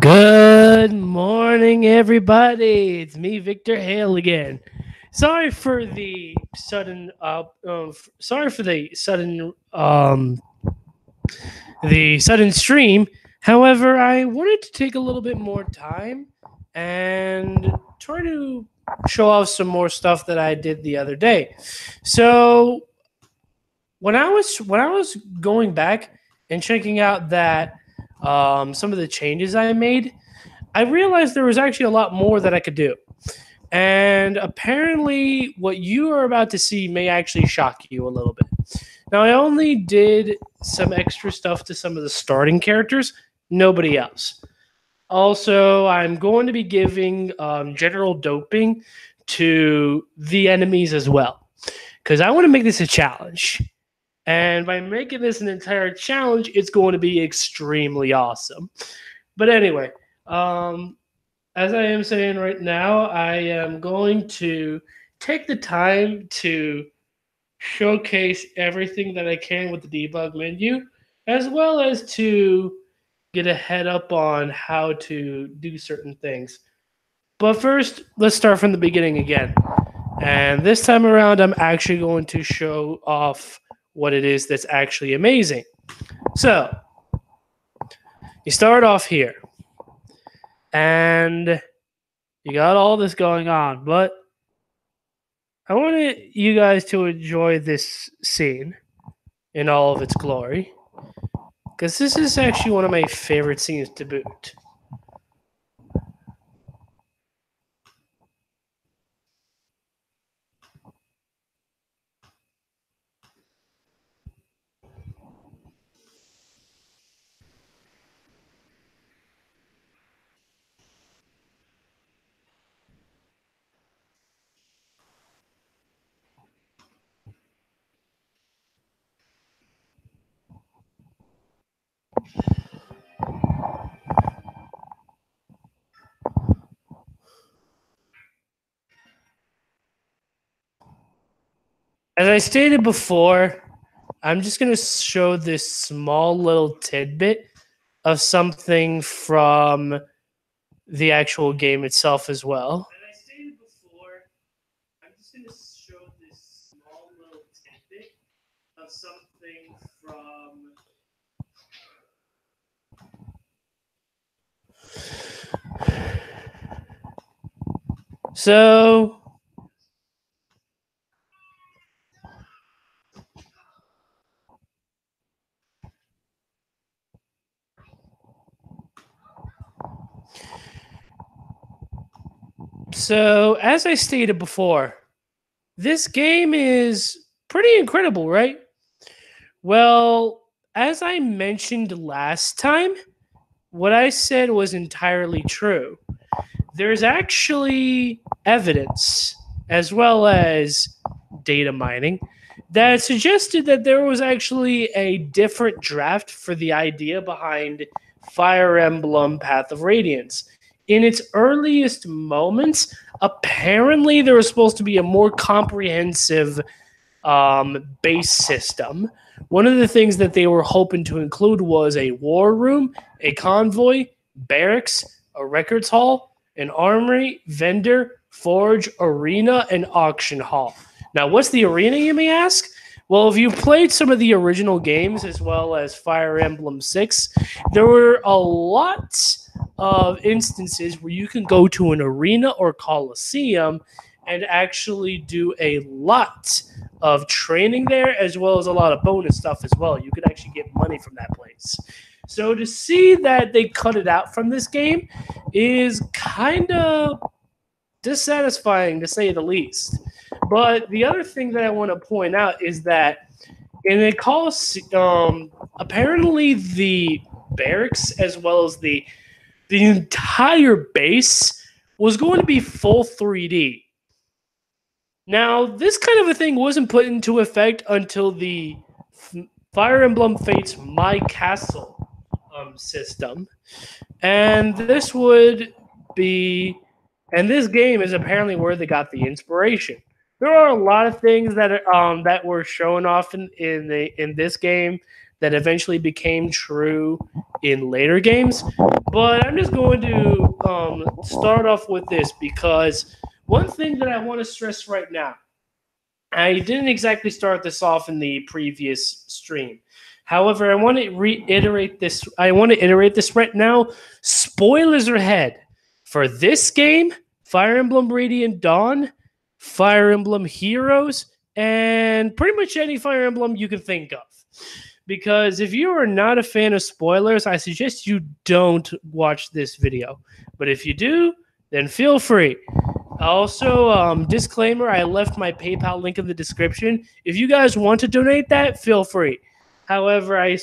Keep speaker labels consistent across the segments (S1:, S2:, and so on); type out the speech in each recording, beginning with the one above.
S1: Good morning, everybody. It's me, Victor Hale again. Sorry for the sudden. Sorry for the sudden stream. However, I wanted to take a little bit more time and try to show off some more stuff that I did the other day. So when I was going back and checking out that some of the changes I made, I realized there was actually a lot more that I could do. And apparently, what you are about to see may actually shock you a little bit. Now, I only did some extra stuff to some of the starting characters, nobody else. Also, I'm going to be giving general doping to the enemies as well, because I want to make this a challenge. And by making this an entire challenge, it's going to be extremely awesome. But anyway, as I am saying right now, I am going to take the time to showcase everything that I can with the debug menu, as well as to get a head up on how to do certain things. But first, let's start from the beginning again. And this time around, I'm actually going to show off what it is that's actually amazing. So, you start off here. And you got all this going on, but I want you guys to enjoy this scene in all of its glory, because this is actually one of my favorite scenes to boot. As I stated before, I'm just going to show this small little tidbit of something from the actual game itself as well. As I stated before, I'm just going to show this small little tidbit of something from So as I stated before, this game is pretty incredible, right? Well, as I mentioned last time, what I said was entirely true. There's actually evidence, as well as data mining, that suggested that there was actually a different draft for the idea behind Fire Emblem Path of Radiance. In its earliest moments, apparently there was supposed to be a more comprehensive base system. One of the things that they were hoping to include was a war room, a convoy, barracks, a records hall, an armory, vendor, forge, arena, and auction hall. Now, what's the arena, you may ask? Well, if you played some of the original games as well as Fire Emblem 6, there were a lot of instances where you can go to an arena or coliseum and actually do a lot of training there, as well as a lot of bonus stuff as well. You could actually get money from that place. So to see that they cut it out from this game is kind of dissatisfying, to say the least. But the other thing that I want to point out is that in the Coliseum, apparently the barracks as well as the entire base was going to be full 3D. Now, this kind of a thing wasn't put into effect until the Fire Emblem Fates My Castle system. And this game is apparently where they got the inspiration. There are a lot of things that were shown off in this game that eventually became true in later games. But I'm just going to start off with this because one thing that I want to stress right now, I didn't exactly start this off in the previous stream. However, I want to reiterate this. I want to iterate this right now. Spoilers are ahead for this game, Fire Emblem Radiant Dawn, Fire Emblem Heroes, and pretty much any Fire Emblem you can think of. Because if you are not a fan of spoilers, I suggest you don't watch this video. But if you do, then feel free. Also, disclaimer, I left my PayPal link in the description. If you guys want to donate that, feel free. However, I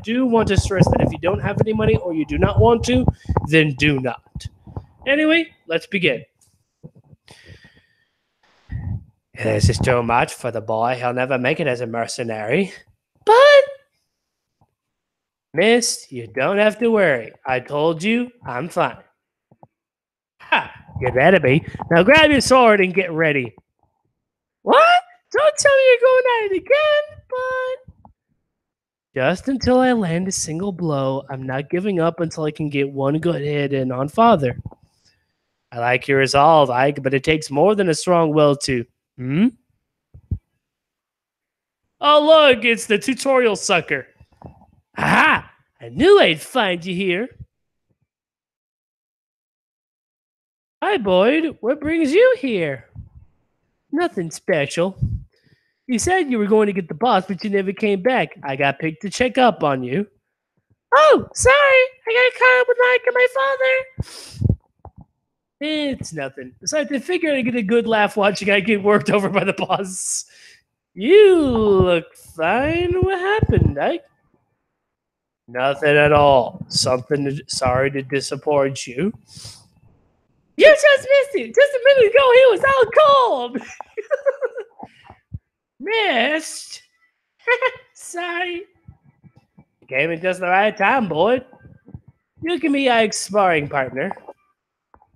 S1: do want to stress that if you don't have any money or you do not want to, then do not. Anyway, let's begin. This is too much for the boy. He'll never make it as a mercenary. But, miss, you don't have to worry. I told you I'm fine. Ha! You better be. Now grab your sword and get ready. What? Don't tell me you're going at it again, but... Just until I land a single blow, I'm not giving up until I can get one good hit in on Father. I like your resolve, Ike, but it takes more than a strong will to... Oh, look, it's the tutorial sucker. Aha! I knew I'd find you here. Hi, Boyd. What brings you here? Nothing special. You said you were going to get the boss, but you never came back. I got picked to check up on you. Oh, sorry. I got caught up with Mike and my father. It's nothing. Besides, I figured I'd get a good laugh watching I get worked over by the boss. You look fine. What happened, Ike? Nothing at all. Sorry to disappoint you. You just missed it. Just a minute ago, he was all calm. Missed? Sorry. You came in just the right time, boy. You can be Ike's sparring partner.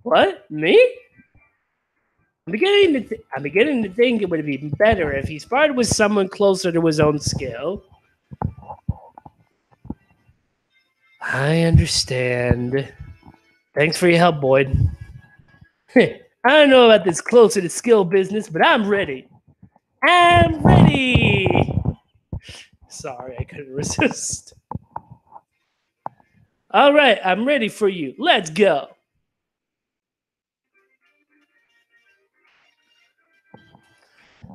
S1: What? Me? I'm beginning to think it would be better if he sparred with someone closer to his own skill. I understand. Thanks for your help, Boyd. I don't know about this closer to skill business, but I'm ready. I'm ready! Sorry, I couldn't resist. All right, I'm ready for you. Let's go.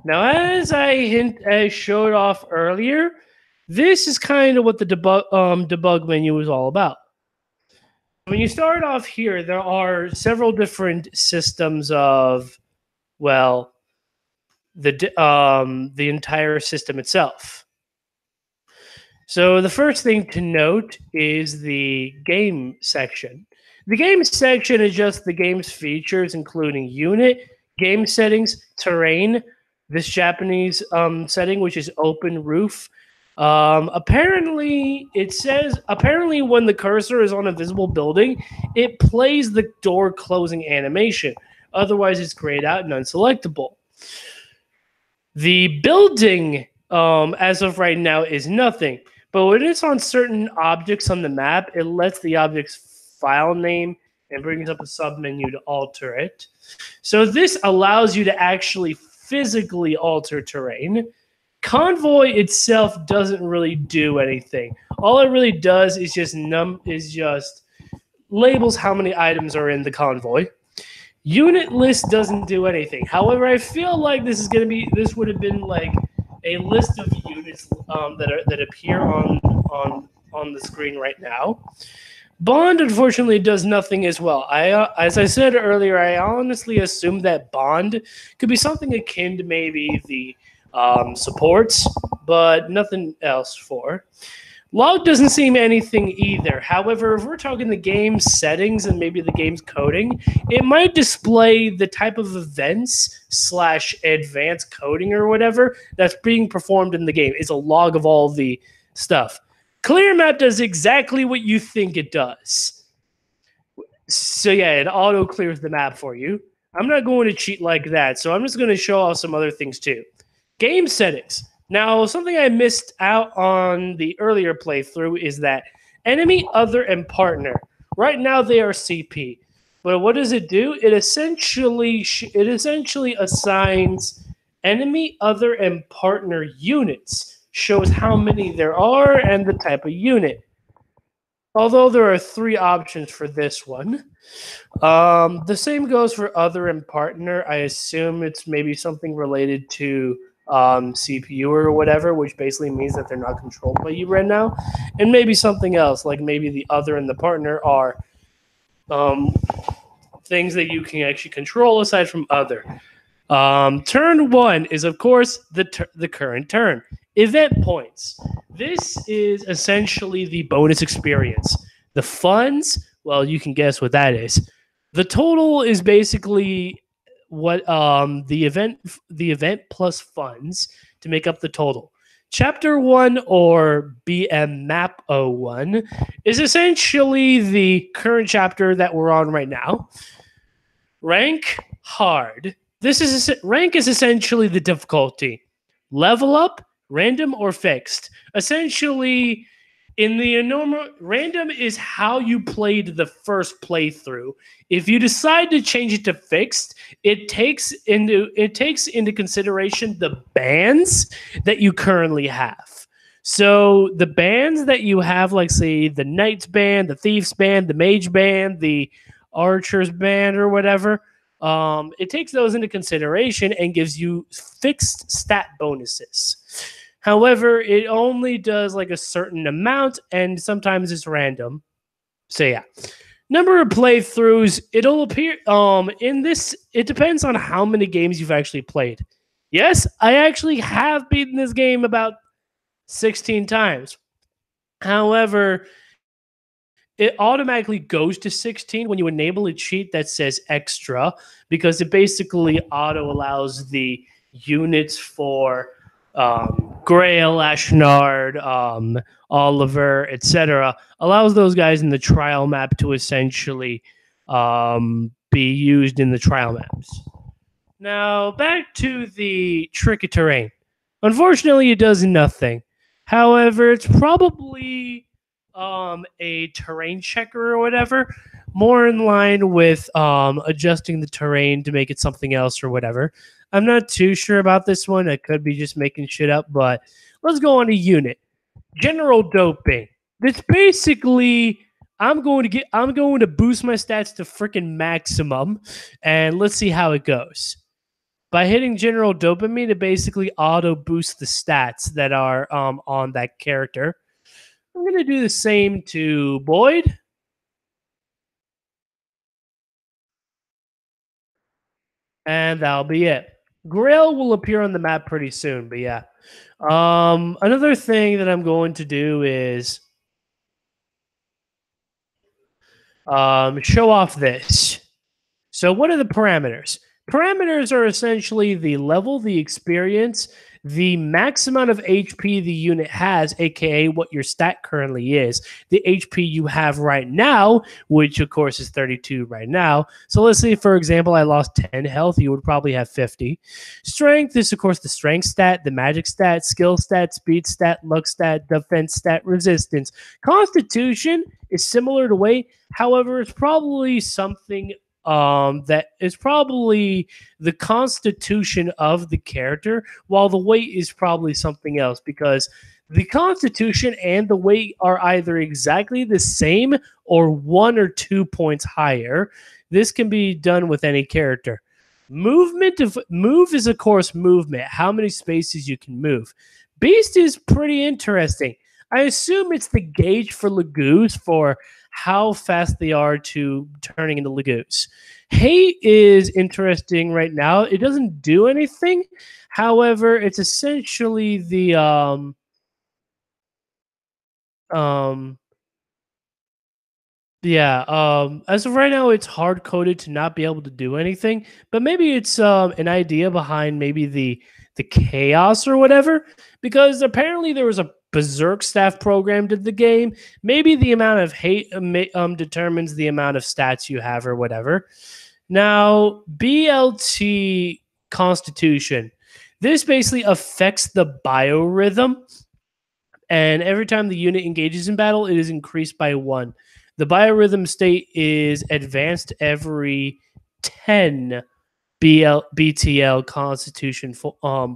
S1: Now, as I showed off earlier, this is kind of what the debug menu is all about. When you start off here, there are several different systems of, well, the entire system itself. So the first thing to note is the game section. The game section is just the game's features, including unit, game settings, terrain, this Japanese setting, which is open roof. Apparently when the cursor is on a visible building, it plays the door closing animation. Otherwise, it's grayed out and unselectable. The building, as of right now, is nothing. But when it's on certain objects on the map, it lets the object's file name and brings up a submenu to alter it. So this allows you to actually physically alter terrain. Convoy itself doesn't really do anything. All it really does is just labels how many items are in the convoy. Unit list doesn't do anything. However, I feel like this would have been like a list of units that appear on the screen right now. Bond, unfortunately, does nothing as well. As I said earlier, I honestly assumed that Bond could be something akin to maybe the supports, but nothing else for. Log doesn't seem anything either. However, if we're talking the game settings and maybe the game's coding, it might display the type of events / advanced coding or whatever that's being performed in the game. It's a log of all the stuff. Clear map does exactly what you think it does. So yeah, it auto clears the map for you. I'm not going to cheat like that, so I'm just going to show off some other things too. Game settings. Now, something I missed out on the earlier playthrough is that enemy, other, and partner. Right now they are CP, but what does it do? It essentially assigns enemy, other, and partner units. Shows how many there are and the type of unit. Although there are three options for this one. The same goes for other and partner. I assume it's maybe something related to CPU or whatever, which basically means that they're not controlled by you right now. And maybe something else, like maybe the other and the partner are um, things that you can actually control aside from other. Turn one is, of course, the current turn. Event points. This is essentially the bonus experience. The funds, well, you can guess what that is. The total is basically what the event plus funds to make up the total. Chapter 1 or BM Map 01 is essentially the current chapter that we're on right now. Rank hard. Rank is essentially the difficulty. Level up, random or fixed. Essentially, in the normal random is how you played the first playthrough. If you decide to change it to fixed, it takes into consideration the bands that you currently have. So the bands that you have, like say the Knight's band, the Thief's band, the Mage band, the Archer's band, or whatever, it takes those into consideration and gives you fixed stat bonuses. However, it only does like a certain amount, and sometimes it's random. So yeah, number of playthroughs. It'll appear in this. It depends on how many games you've actually played. Yes, I actually have beaten this game about 16 times. However, it automatically goes to 16 when you enable a cheat that says extra, because it basically auto allows the units for Greil, Ashnard, Oliver, etc. Allows those guys in the trial map to essentially be used in the trial maps. Now, back to the tricky terrain. Unfortunately, it does nothing. However, it's probably a terrain checker or whatever, more in line with adjusting the terrain to make it something else or whatever. I'm not too sure about this one. I could be just making shit up, but let's go on to unit. General doping. That's basically I'm going to boost my stats to freaking maximum, and let's see how it goes. By hitting general dopamine, it basically auto boosts the stats that are on that character. I'm going to do the same to Boyd. And that'll be it. Greil will appear on the map pretty soon, but yeah. Another thing that I'm going to do is show off this. So, what are the parameters? Parameters are essentially the level, the experience, the max amount of HP the unit has, aka what your stat currently is, the HP you have right now, which of course is 32 right now. So let's say, for example, I lost 10 health, you would probably have 50. Strength is, of course, the strength stat, the magic stat, skill stat, speed stat, luck stat, defense stat, resistance. Constitution is similar to weight. However, it's probably something that is probably the constitution of the character, while the weight is probably something else, because the constitution and the weight are either exactly the same or 1 or 2 points higher. This can be done with any character. Move is, of course, movement, how many spaces you can move. Beast is pretty interesting. I assume it's the gauge for Lagoos for how fast they are to turning into Lagoos. Hate is interesting right now. It doesn't do anything. However, it's essentially the as of right now, it's hard coded to not be able to do anything. But maybe it's an idea behind maybe the chaos or whatever, because apparently there was a berserk staff programmed in the game. Maybe the amount of hate determines the amount of stats you have or whatever. Now, BLT Constitution. This basically affects the biorhythm, and every time the unit engages in battle, it is increased by 1. The biorhythm state is advanced every 10 BTL constitution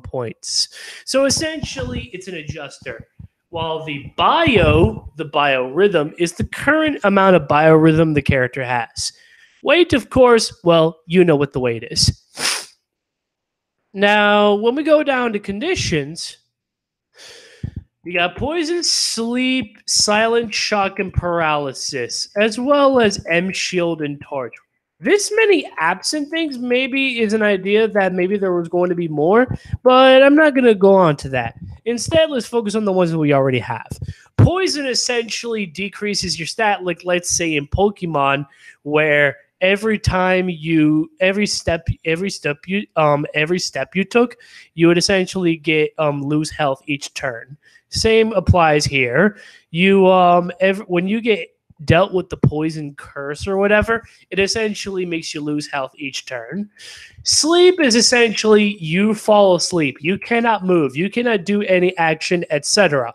S1: points. So essentially, it's an adjuster. While the biorhythm, is the current amount of biorhythm the character has. Weight, of course, well, you know what the weight is. Now, when we go down to conditions, you got poison, sleep, silent shock, and paralysis, as well as M shield and torch. This many absent things maybe is an idea that maybe there was going to be more, but I'm not going to go on to that. Instead, let's focus on the ones that we already have. Poison essentially decreases your stat, like let's say in Pokemon, where every step you took, you would essentially get lose health each turn. Same applies here. You when you get dealt with the poison curse or whatever, it essentially makes you lose health each turn. Sleep is essentially you fall asleep. You cannot move. You cannot do any action, etc.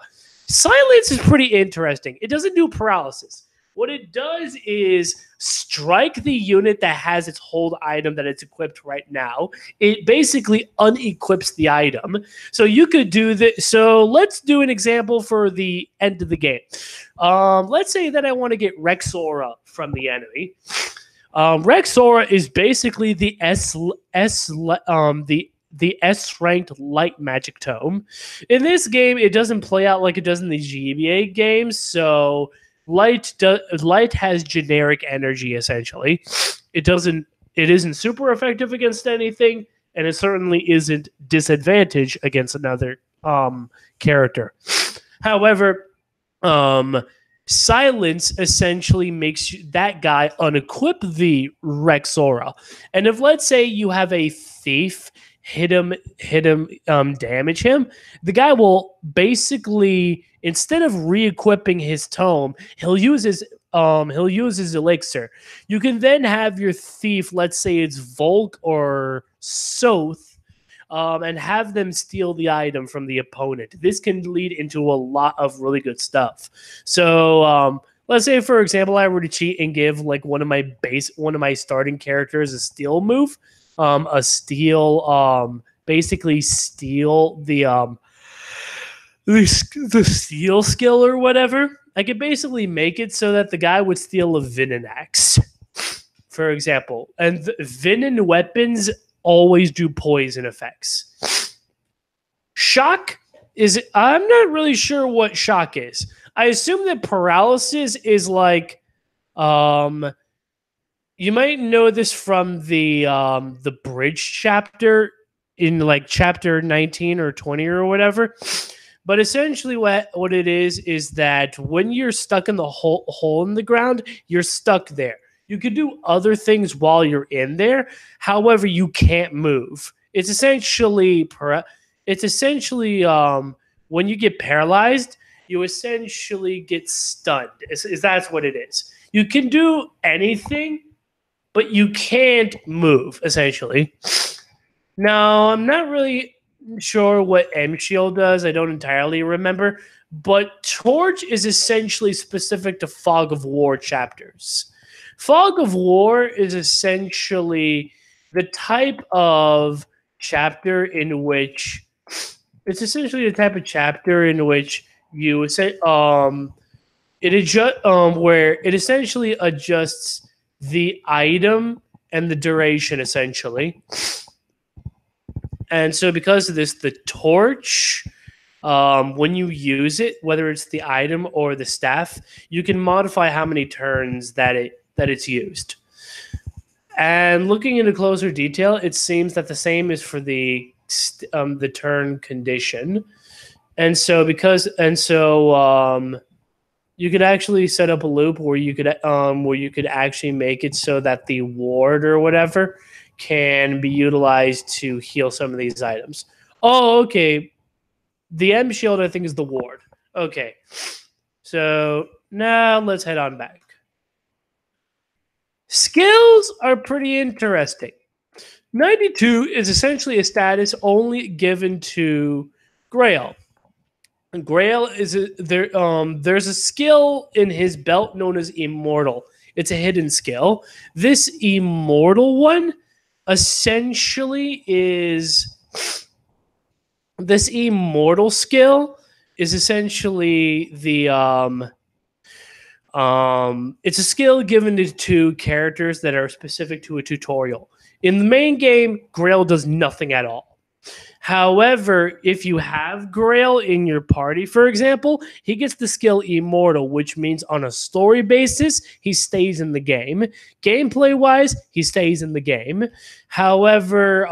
S1: Silence is pretty interesting. It doesn't do paralysis. What it does is strike the unit that has its hold item that it's equipped right now. It basically unequips the item. So you could do this. So let's do an example for the end of the game. Let's say that I want to get Rexaura from the enemy. Rexaura is basically the S-ranked light magic tome. In this game, it doesn't play out like it does in the GBA games, so light has generic energy essentially. It isn't super effective against anything, and it certainly isn't disadvantage against another character. However, silence essentially makes that guy unequip the Rexaura. And if let's say you have a thief hit him, damage him, the guy will basically, instead of re-equipping his tome, he'll use his elixir. You can then have your thief, let's say it's Volk or Soth, and have them steal the item from the opponent. This can lead into a lot of really good stuff. So let's say, for example, I were to cheat and give like one of my starting characters a steal move. Basically steal the steal skill or whatever. I could basically make it so that the guy would steal a Venom axe, for example. And Venom weapons always do poison effects. Shock is, I'm not really sure what shock is. I assume that paralysis is like, you might know this from the bridge chapter in like chapter 19 or 20 or whatever. But essentially what it is that when you're stuck in the hole in the ground, you're stuck there. You can do other things while you're in there. However, you can't move. It's essentially when you get paralyzed, you essentially get stunned. That's what it is. You can do anything, but you can't move, essentially. Now, I'm not really sure what M Shield does. I don't entirely remember. But Torch is essentially specific to Fog of War chapters. Fog of War is essentially the type of chapter in which it's essentially the type of chapter in which you say where it essentially adjusts the item and the duration essentially. And so because of this, the torch, when you use it, whether it's the item or the staff, you can modify how many turns that it's used. And looking into closer detail, it seems that the same is for the turn condition. And so you could actually set up a loop where you could actually make it so that the ward or whatever can be utilized to heal some of these items. Oh, okay. The M shield, I think, is the ward. Okay. So now let's head on back. Skills are pretty interesting. 92 is essentially a status only given to Grail. Grail is there. There's a skill in his belt known as Immortal. It's a hidden skill. This Immortal one essentially is this Immortal skill is essentially the it's a skill given to two characters that are specific to a tutorial. In the main game, Grail does nothing at all. However, if you have Greil in your party, for example, he gets the skill Immortal, which means on a story basis, he stays in the game. Gameplay wise, he stays in the game. However,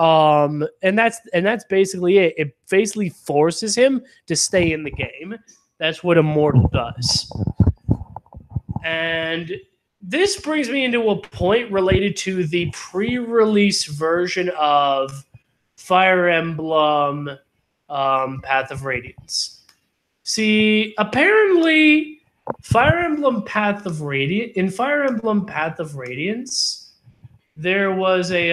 S1: and that's basically it. It basically forces him to stay in the game. That's what Immortal does. And this brings me into a point related to the pre-release version of Fire Emblem Path of Radiance. See, apparently, Fire Emblem Path of Radiance in Fire Emblem Path of Radiance, there was a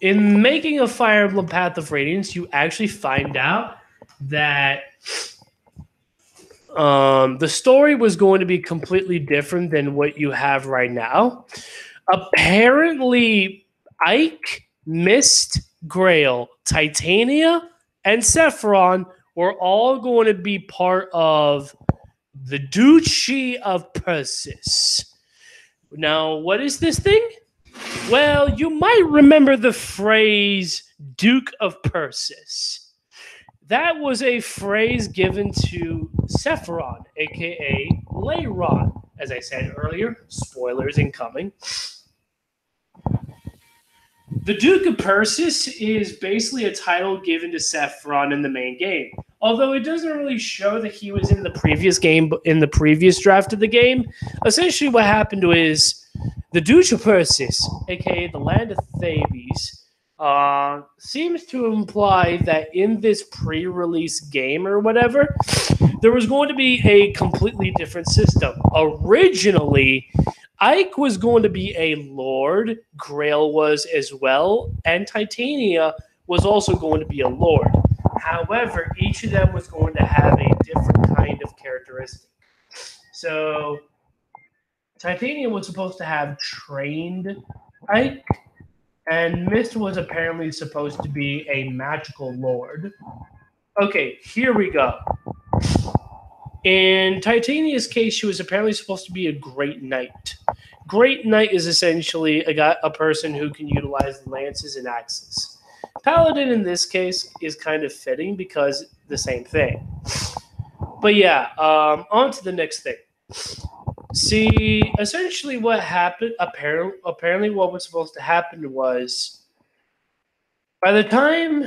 S1: in making a Fire Emblem Path of Radiance, you actually find out that the story was going to be completely different than what you have right now. Apparently, Ike, Mist, Grail, Titania, and Sephiron were all going to be part of the Duchy of Persis. Now, what is this thing? Well, you might remember the phrase Duke of Persis. That was a phrase given to Sephiron, aka Leiron. As I said earlier, spoilers incoming. The Duke of Persis is basically a title given to Sephiron in the main game. Although it doesn't really show that he was in the previous game, in the previous draft of the game. Essentially what happened was the Duke of Persis, aka the Land of Thebes, seems to imply that in this pre-release game or whatever, there was going to be a completely different system. Originally, Ike was going to be a lord, Grail was as well, and Titania was also going to be a lord. However, each of them was going to have a different kind of characteristic. So, Titania was supposed to have trained Ike, and Mist was apparently supposed to be a magical lord. Okay, here we go. In Titania's case, she was apparently supposed to be a great knight. Great knight is essentially a person who can utilize lances and axes. Paladin in this case is kind of fitting because the same thing. But yeah, on to the next thing. See, essentially what happened, apparently what was supposed to happen was, by the time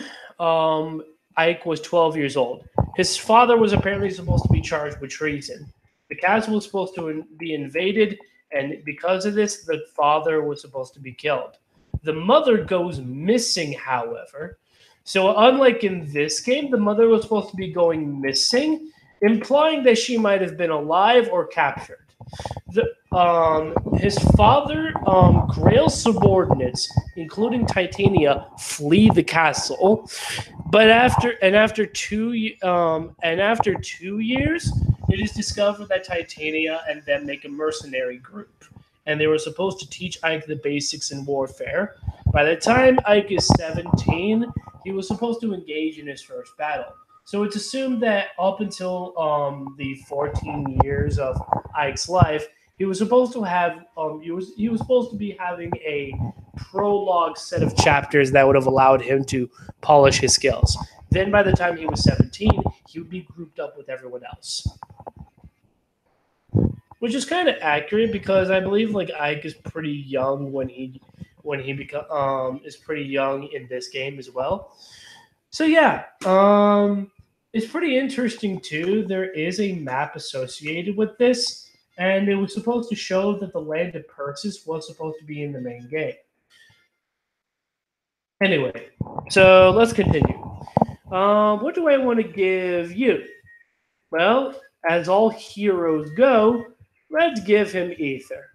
S1: Ike was 12 years old, his father was apparently supposed to be charged with treason. The castle was supposed to be invaded, and because of this, the father was supposed to be killed. The mother goes missing, however. So unlike in this game, the mother was supposed to be going missing, implying that she might have been alive or captured. His father, Grail's subordinates, including Titania, flee the castle. But after 2 years, it is discovered that Titania and them make a mercenary group, and they were supposed to teach Ike the basics in warfare. By the time Ike is 17, he was supposed to engage in his first battle. So it's assumed that up until the 14 years of Ike's life, he was supposed to have he was supposed to be having a prologue set of chapters that would have allowed him to polish his skills. Then by the time he was 17, he would be grouped up with everyone else. Which is kind of accurate because I believe like Ike is pretty young when he is pretty young in this game as well. So yeah, it's pretty interesting too. There is a map associated with this, and it was supposed to show that the land of Persis was supposed to be in the main game. Anyway, so let's continue. What do I want to give you? Well, as all heroes go, let's give him ether.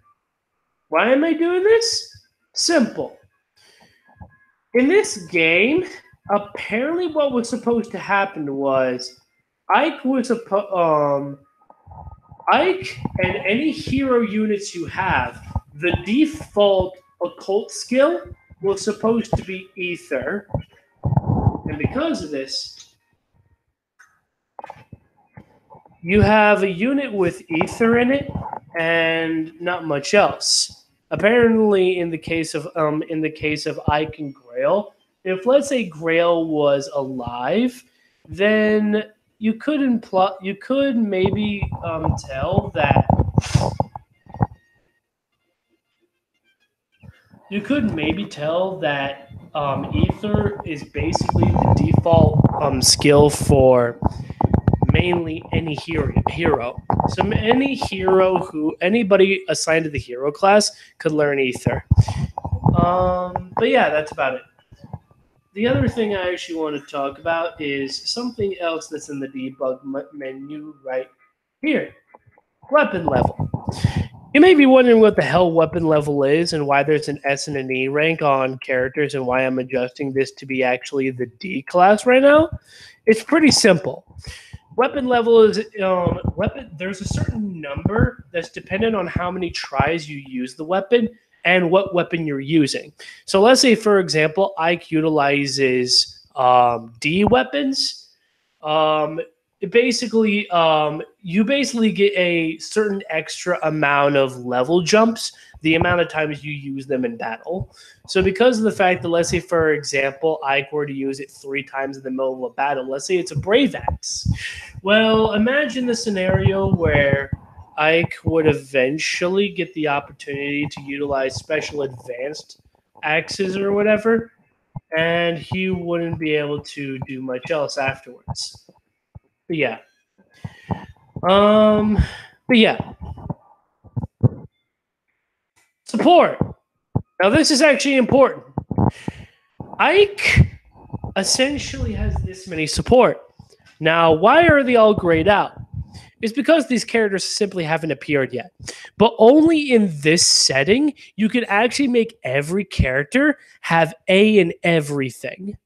S1: Why am I doing this? Simple. In this game, apparently what was supposed to happen was Ike was Ike and any hero units you have, the default occult skill was supposed to be ether. And because of this, you have a unit with ether in it and not much else. Apparently, in the case of Ike and Grail, if let's say Grail was alive, then you could maybe tell that ether is basically the default skill for mainly any hero. So anybody assigned to the hero class could learn ether. But yeah, that's about it. The other thing I actually want to talk about is something else that's in the debug menu right here. Weapon level. You may be wondering what the hell weapon level is and why there's an S and an E rank on characters and why I'm adjusting this to be actually the D class right now. It's pretty simple. Weapon level is weapon. There's a certain number that's dependent on how many tries you use the weapon and what weapon you're using. So let's say, for example, Ike utilizes D weapons. You basically get a certain extra amount of level jumps the amount of times you use them in battle. So because of the fact that, let's say, for example, Ike were to use it 3 times in the middle of a battle, let's say it's a Brave Axe. Well, imagine the scenario where Ike would eventually get the opportunity to utilize special advanced axes or whatever, and he wouldn't be able to do much else afterwards. But yeah. But yeah. Support. Now this is actually important. Ike essentially has this many support. Now, why are they all grayed out? It's because these characters simply haven't appeared yet. But only in this setting, you can actually make every character have A in everything.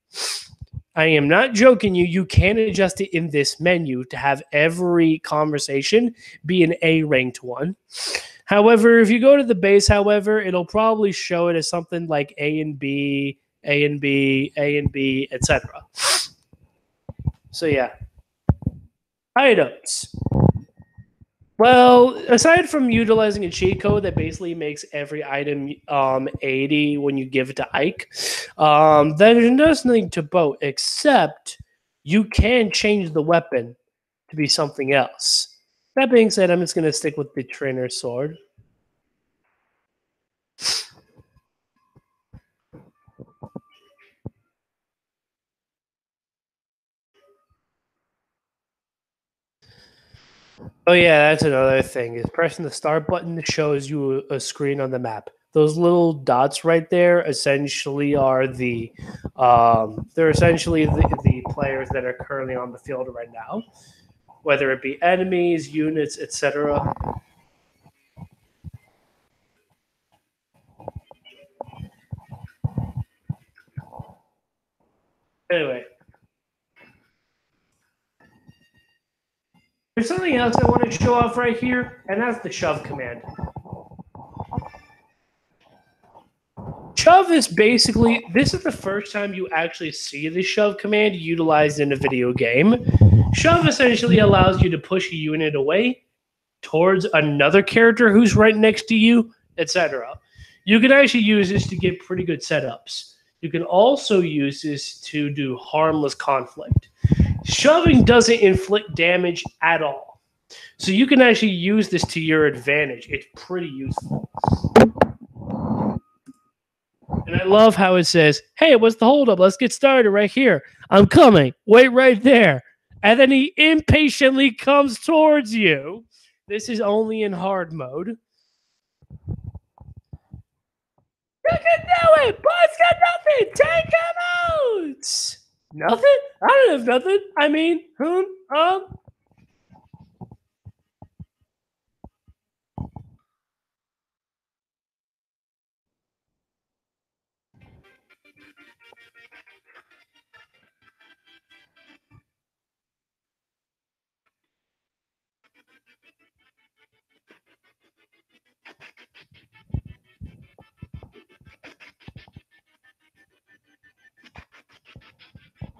S1: I am not joking you. You can adjust it in this menu to have every conversation be an A ranked one. However, if you go to the base, however, it'll probably show it as something like A and B, A and B, A and B, etc. So yeah. Items. Well, aside from utilizing a cheat code that basically makes every item 80 when you give it to Ike, there's nothing to boat except you can change the weapon to be something else. That being said, I'm just going to stick with the trainer's sword. Oh yeah, that's another thing. Is pressing the start button shows you a screen on the map. Those little dots right there essentially are they're essentially the players that are currently on the field right now, whether it be enemies, units, etc. Anyway, there's something else I want to show off right here, and that's the shove command. Shove is basically, this is the first time you actually see the shove command utilized in a video game. Shove essentially allows you to push a unit away towards another character who's right next to you, etc. You can actually use this to get pretty good setups. You can also use this to do harmless conflict. Shoving doesn't inflict damage at all. So you can actually use this to your advantage. It's pretty useful. And I love how it says, hey, what's the holdup? Let's get started right here. I'm coming. Wait right there. And then he impatiently comes towards you. This is only in hard mode. You can do it! Boss got nothing! Take him out! Nothing? I don't have nothing. I mean,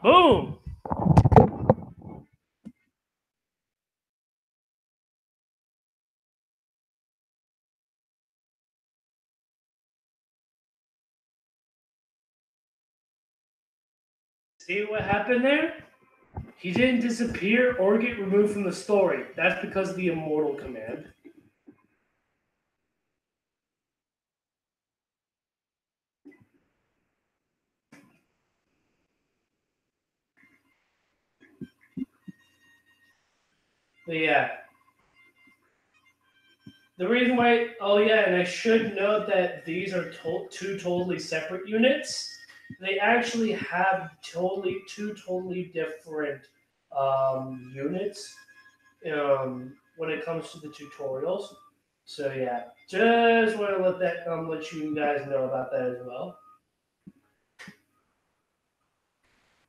S1: Boom. See what happened there? He didn't disappear or get removed from the story. That's because of the immortal command. But yeah. The reason why, oh yeah, and I should note that these are two totally separate units. They actually have two totally different units when it comes to the tutorials. So yeah, just want to let you guys know about that as well.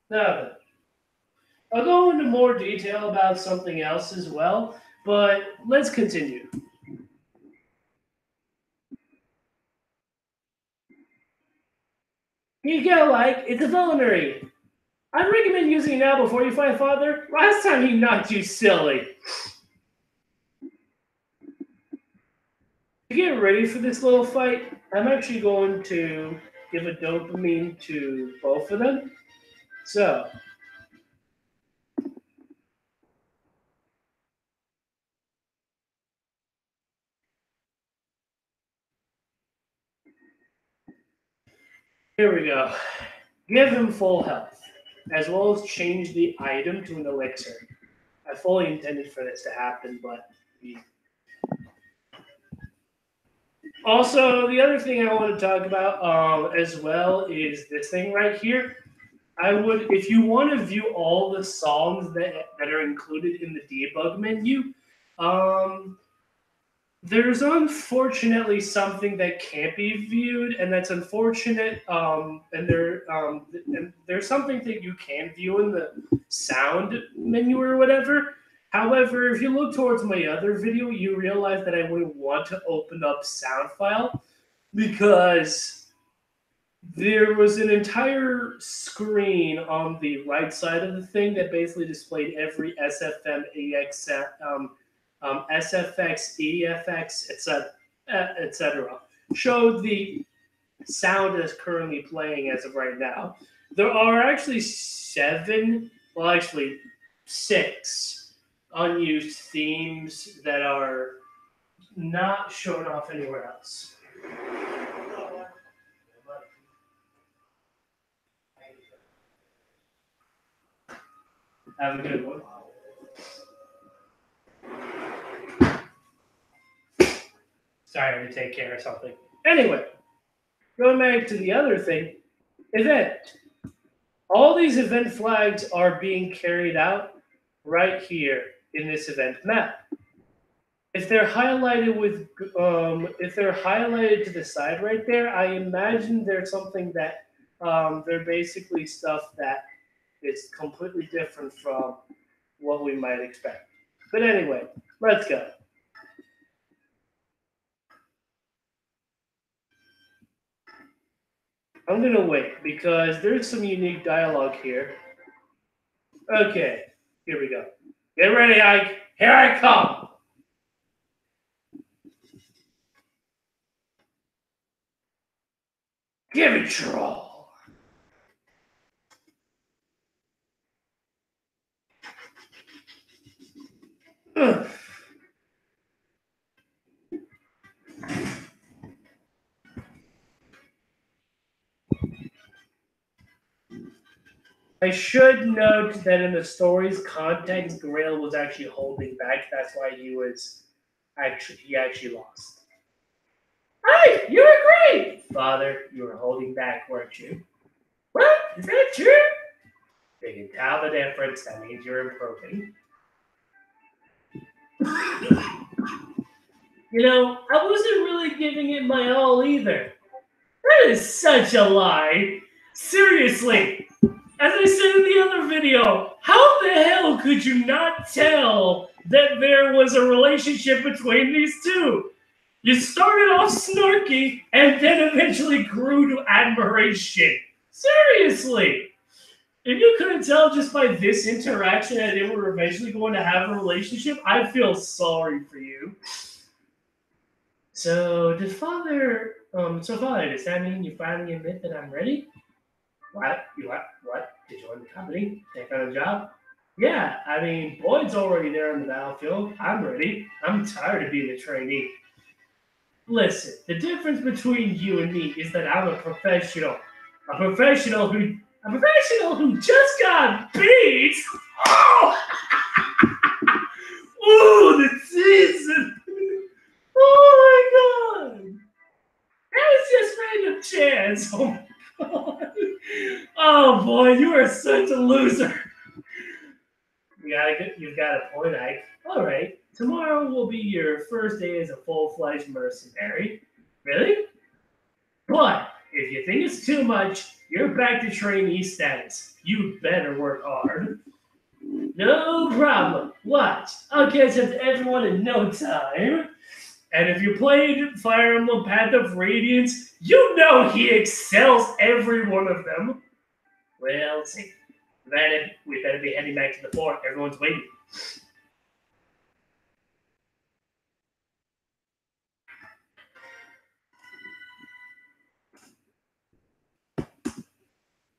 S1: Now then, I'll go into more detail about something else as well, but let's continue. Here you go, like it's a vulnerary. I'd recommend using it now before you fight Father. Last time he knocked you silly. To get ready for this little fight, I'm actually going to give a dopamine to both of them. So, here we go. Give him full health, as well as change the item to an elixir. I fully intended for this to happen, but also the other thing I want to talk about as well is this thing right here. I would, if you want to view all the songs that are included in the debug menu, um, there's unfortunately something that can't be viewed, and that's unfortunate. And there's something that you can view in the sound menu or whatever. However, if you look towards my other video, you realize that I wouldn't want to open up sound file because there was an entire screen on the right side of the thing that basically displayed every SFM, SFX, EFX, etc., etc. Showed the sound that's currently playing as of right now. There are actually six unused themes that are not shown off anywhere else. Have a good one. Sorry, I had to take care of something. Anyway, going back to the other thing, event. All these event flags are being carried out right here in this event map. If they're highlighted if they're highlighted to the side right there, I imagine there's something that they're basically stuff that is completely different from what we might expect. But anyway, let's go. I'm gonna wait because there's some unique dialogue here. Okay, here we go. Get ready, Ike. Here I come. Give it your all. Ugh. I should note that in the story's context, Greil was actually holding back. That's why he actually lost. Hey, you were great! Father, you were holding back, weren't you? What? Is that true? You can tell the difference. That means you're improving. You know, I wasn't really giving it my all either. That is such a lie. Seriously. As I said in the other video, how the hell could you not tell that there was a relationship between these two? You started off snarky and then eventually grew to admiration. Seriously. If you couldn't tell just by this interaction that they were eventually going to have a relationship, I feel sorry for you. So father, does that mean you finally admit that I'm ready? What? You what? What? To join the company? Take on a job? Yeah, I mean, Boyd's already there on the battlefield. I'm ready. I'm tired of being a trainee. Listen, the difference between you and me is that I'm a professional. A professional who just got beat. Oh, ooh, the season. Oh my god. That was just random chance. Oh my god. Oh boy, you are such a loser. You've got a point, Ike. All right, tomorrow will be your first day as a full-fledged mercenary. Really? But if you think it's too much, you're back to trainee status. You better work hard. No problem. Watch. I'll catch up to everyone in no time. And if you played Fire Emblem Path of Radiance, you know he excels every one of them. Well, let's see. We better be heading back to the fort. Everyone's waiting.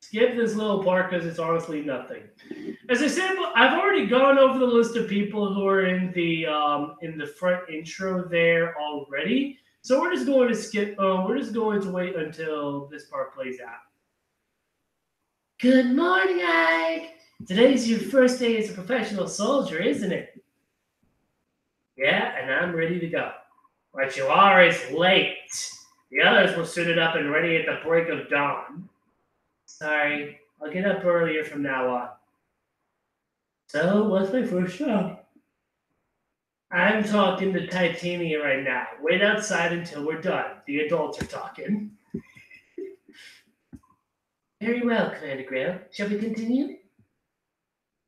S1: Skip this little part because it's honestly nothing. As I said, I've already gone over the list of people who are in the front intro there already. So we're just going to skip. We're just going to wait until this part plays out. Good morning, Ike. Today's your first day as a professional soldier, isn't it? Yeah, and I'm ready to go. But you are is late. The others were suited up and ready at the break of dawn. Sorry, I'll get up earlier from now on. So, what's my first job? I'm talking to Titania right now. Wait outside until we're done. The adults are talking. Very well, Commander Greil. Shall we continue?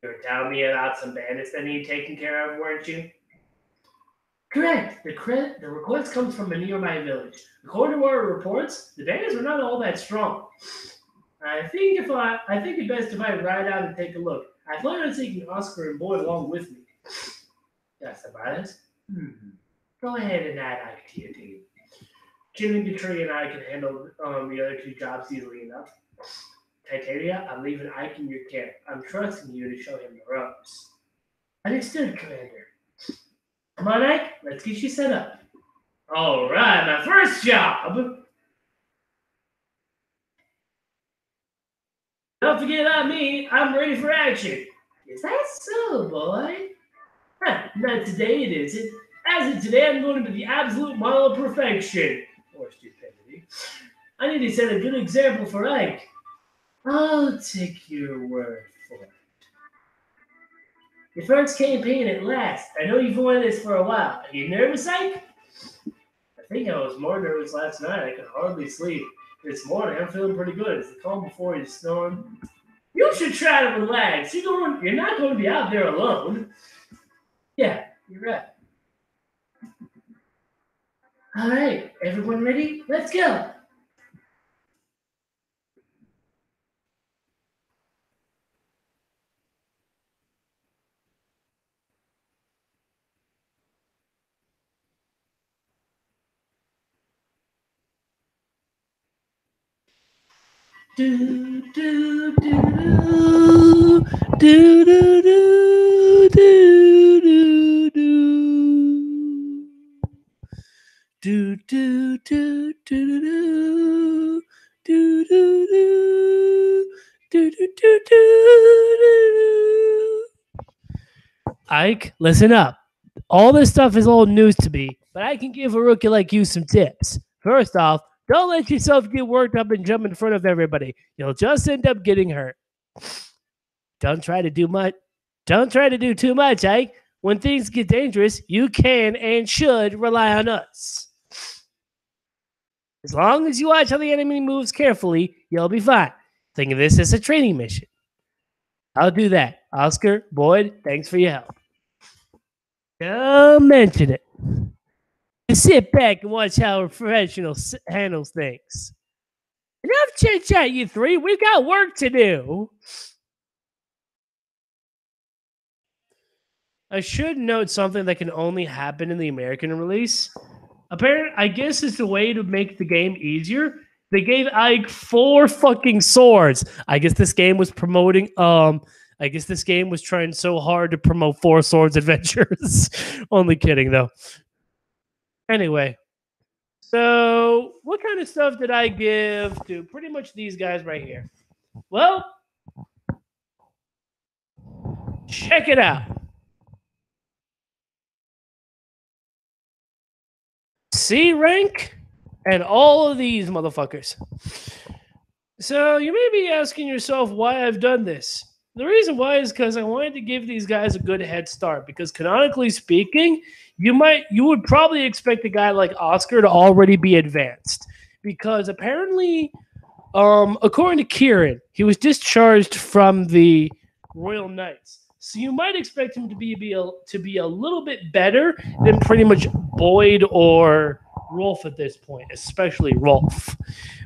S1: You were telling me about some bandits that need taken care of, weren't you? Correct. The request comes from a nearby village. According to our reports, the bandits were not all that strong. I think it's best if I ride out and take a look. I plan on taking Oscar and Boyd along with me. That's about it. Go ahead and add Ike to your team. Jimmy, Detroit, and I can handle the other two jobs easily enough. Titania, I'm leaving Ike in your care. I'm trusting you to show him the ropes. Understood, Commander. Come on, Ike. Let's get you set up. All right, my first job. Don't forget about me. I'm ready for action. Is that so, boy? Not today, it isn't. As of today, I'm going to be the absolute model of perfection. Or stupidity. I need to set a good example for Ike. I'll take your word for it. Your first campaign at last. I know you've wanted this for a while. Are you nervous, Ike? I think I was more nervous last night. I could hardly sleep. This morning, I'm feeling pretty good. It's the calm before the storm. You should try to relax. You're not going to be out there alone. Yeah, you're right. All right, everyone ready? Let's go. Do do do do do do do do do do do do do do do do do do do do. Ike, listen up. All this stuff is old news to me, but I can give a rookie like you some tips. First off, don't let yourself get worked up and jump in front of everybody. You'll just end up getting hurt. Don't try to do much. Don't try to do too much, Ike. When things get dangerous, you can and should rely on us. As long as you watch how the enemy moves carefully, you'll be fine. Think of this as a training mission. I'll do that. Oscar, Boyd, thanks for your help. Don't mention it. Just sit back and watch how a professional handles things. Enough chit chat, you three. We've got work to do. I should note something that can only happen in the American release. Apparently, I guess it's the way to make the game easier. They gave Ike 4 fucking swords. I guess this game was promoting. I guess this game was trying so hard to promote Four Swords Adventures. Only kidding though. Anyway, so what kind of stuff did I give to pretty much these guys right here? Well, check it out. C rank and all of these motherfuckers. So you may be asking yourself why I've done this. The reason why is because I wanted to give these guys a good head start. Because canonically speaking, you would probably expect a guy like Oscar to already be advanced. Because apparently, according to Kieran, he was discharged from the Royal Knights. So you might expect him to be a little bit better than pretty much Boyd or Rolf at this point, especially Rolf.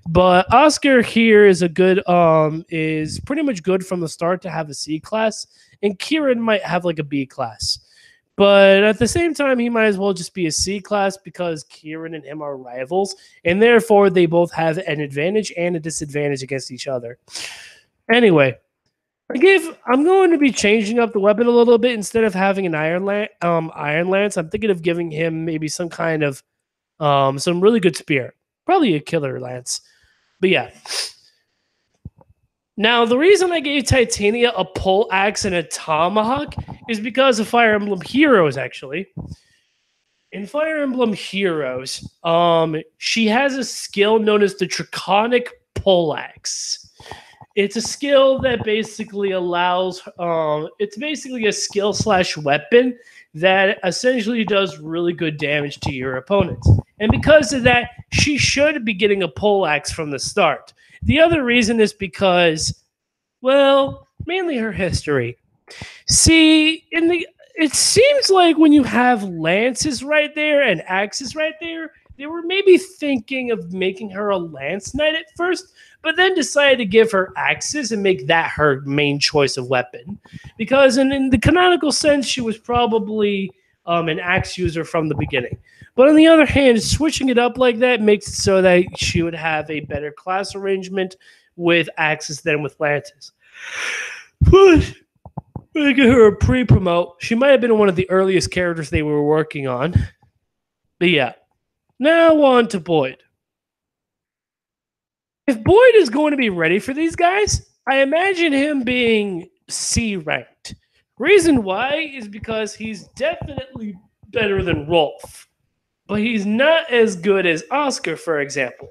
S1: But Oscar here is pretty much good from the start to have a C class, and Kieran might have like a B class. But at the same time, he might as well just be a C class because Kieran and him are rivals, and therefore they both have an advantage and a disadvantage against each other. Anyway, I'm going to be changing up the weapon a little bit instead of having an iron lance. I'm thinking of giving him maybe some kind of some really good spear, probably a killer lance. But yeah. Now, the reason I gave Titania a pole axe and a tomahawk is because of Fire Emblem Heroes, actually. In Fire Emblem Heroes, she has a skill known as the Draconic Poleaxe. It's a skill that basically allows, it's basically a skill / weapon that essentially does really good damage to your opponents. And because of that, she should be getting a poleaxe from the start. The other reason is because, well, mainly her history. See, it seems like when you have lances right there and axes right there, they were maybe thinking of making her a lance knight at first, but then decided to give her axes and make that her main choice of weapon. Because in the canonical sense, she was probably an axe user from the beginning. But on the other hand, switching it up like that makes it so that she would have a better class arrangement with axes than with lances. But I give her a pre-promote. She might have been one of the earliest characters they were working on. But yeah. Now on to Boyd. If Boyd is going to be ready for these guys, I imagine him being C ranked. Reason why is because he's definitely better than Rolf, but he's not as good as Oscar, for example.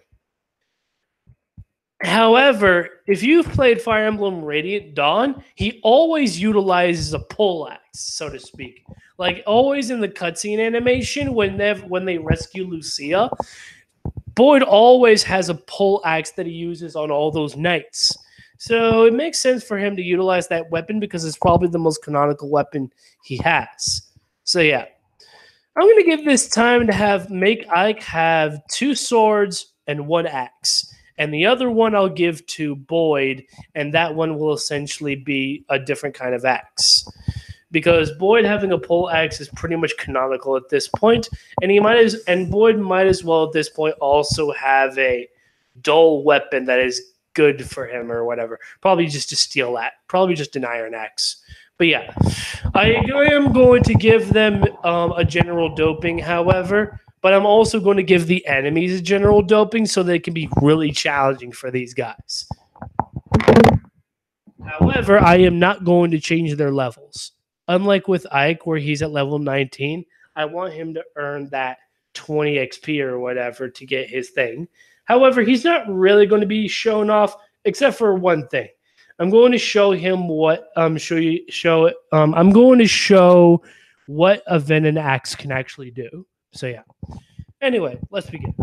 S1: However, if you've played Fire Emblem Radiant Dawn, he always utilizes a poleaxe, so to speak. Like always in the cutscene animation when they rescue Lucia, Boyd always has a poleaxe that he uses on all those knights. So it makes sense for him to utilize that weapon because it's probably the most canonical weapon he has. So yeah. I'm going to give this time to make Ike have 2 swords and 1 axe. And the other one I'll give to Boyd, and that one will essentially be a different kind of axe. Because Boyd having a pole axe is pretty much canonical at this point, and Boyd might as well at this point also have a dull weapon that is good for him or whatever. Probably just to steal that. Probably just an iron axe. But yeah, I am going to give them a general doping, however, but I'm also going to give the enemies a general doping so they can be really challenging for these guys. However, I am not going to change their levels. Unlike with Ike, where he's at level 19, I want him to earn that 20 XP or whatever to get his thing. However, he's not really going to be shown off except for one thing. I'm going to show him what I'm going to show what a Venom Axe can actually do. So yeah. Anyway, let's begin.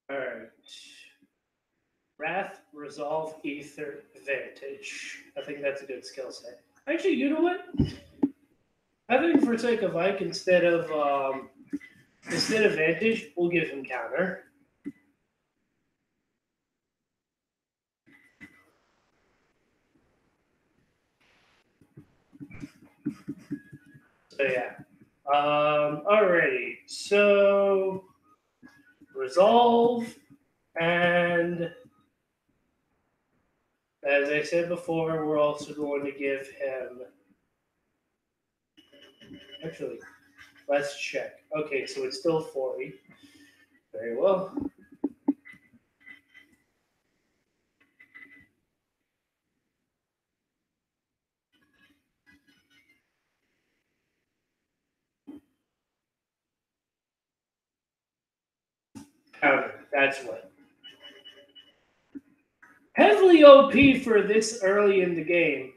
S1: All right. Wrath, Resolve, Ether, Vantage. I think that's a good skill set. Actually, you know what? I think for sake of Ike, instead of Vantage, we'll give him Counter. So yeah. Alrighty. So Resolve, and as I said before, we're also going to give him. Actually, let's check. Okay, so it's still 40. Very well. Counter. That's what. Heavily OP for this early in the game.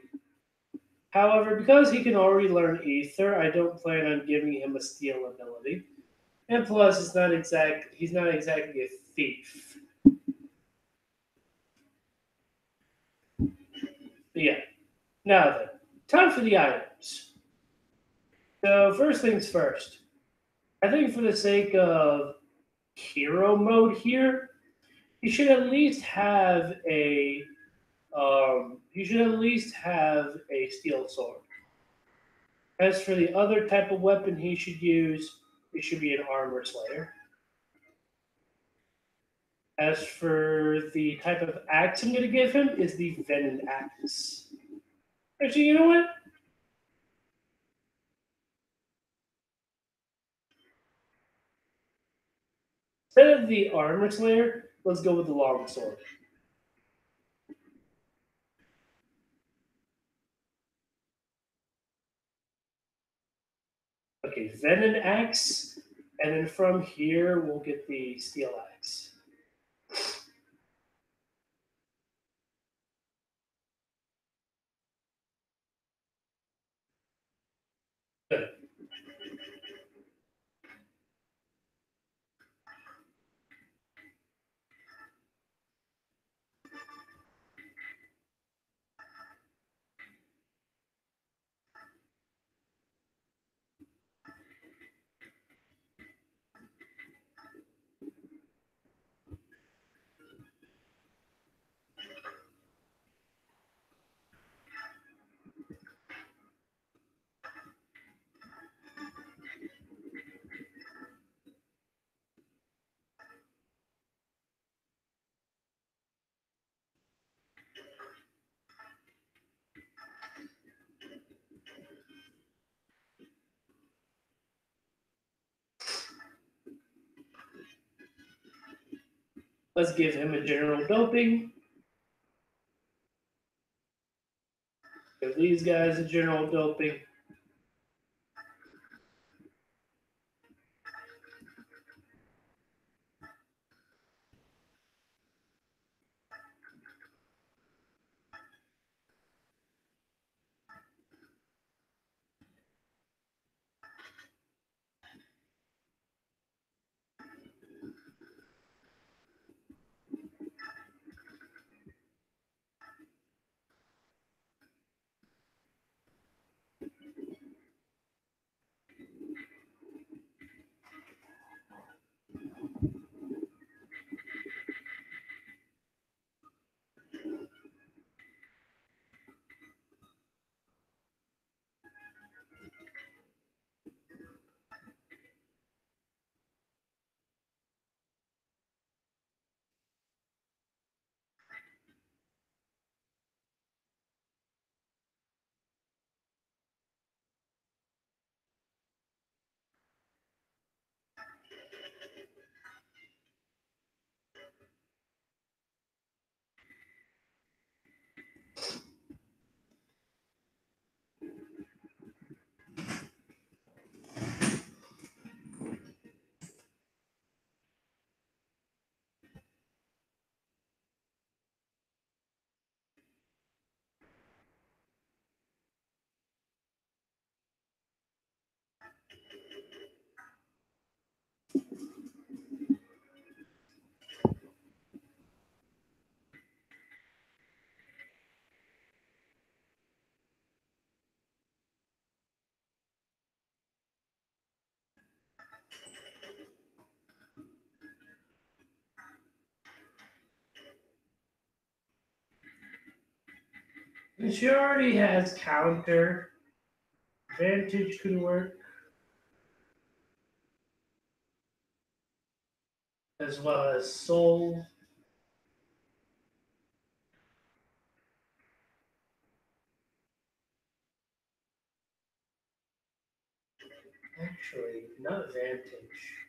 S1: However, because he can already learn Ether, I don't plan on giving him a steal ability. And plus, he's not exactly a thief. But yeah. Now then, time for the items. So first things first. I think for the sake of hero mode here, you should at least have a steel sword. As for the other type of weapon he should use, it should be an armor slayer. As for the type of axe I'm going to give him is the venom axe. Actually, you know what? Instead of the armor slayer, let's go with the long sword. Okay, venom axe, and then from here we'll get the steel axe. Good. Let's give him a general doping. Give these guys a general doping. And she already has counter. Vantage could work. As well as soul. Actually, not vantage.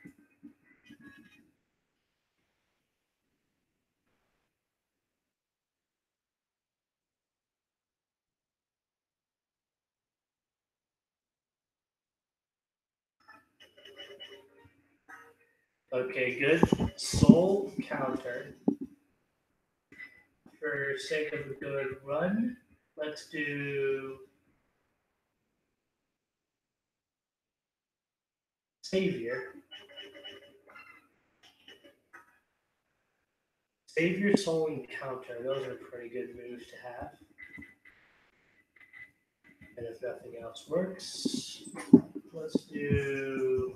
S1: Okay, good. Soul counter. For sake of a good run, let's do Savior. Savior, Soul, and Counter. Those are pretty good moves to have. And if nothing else works, let's do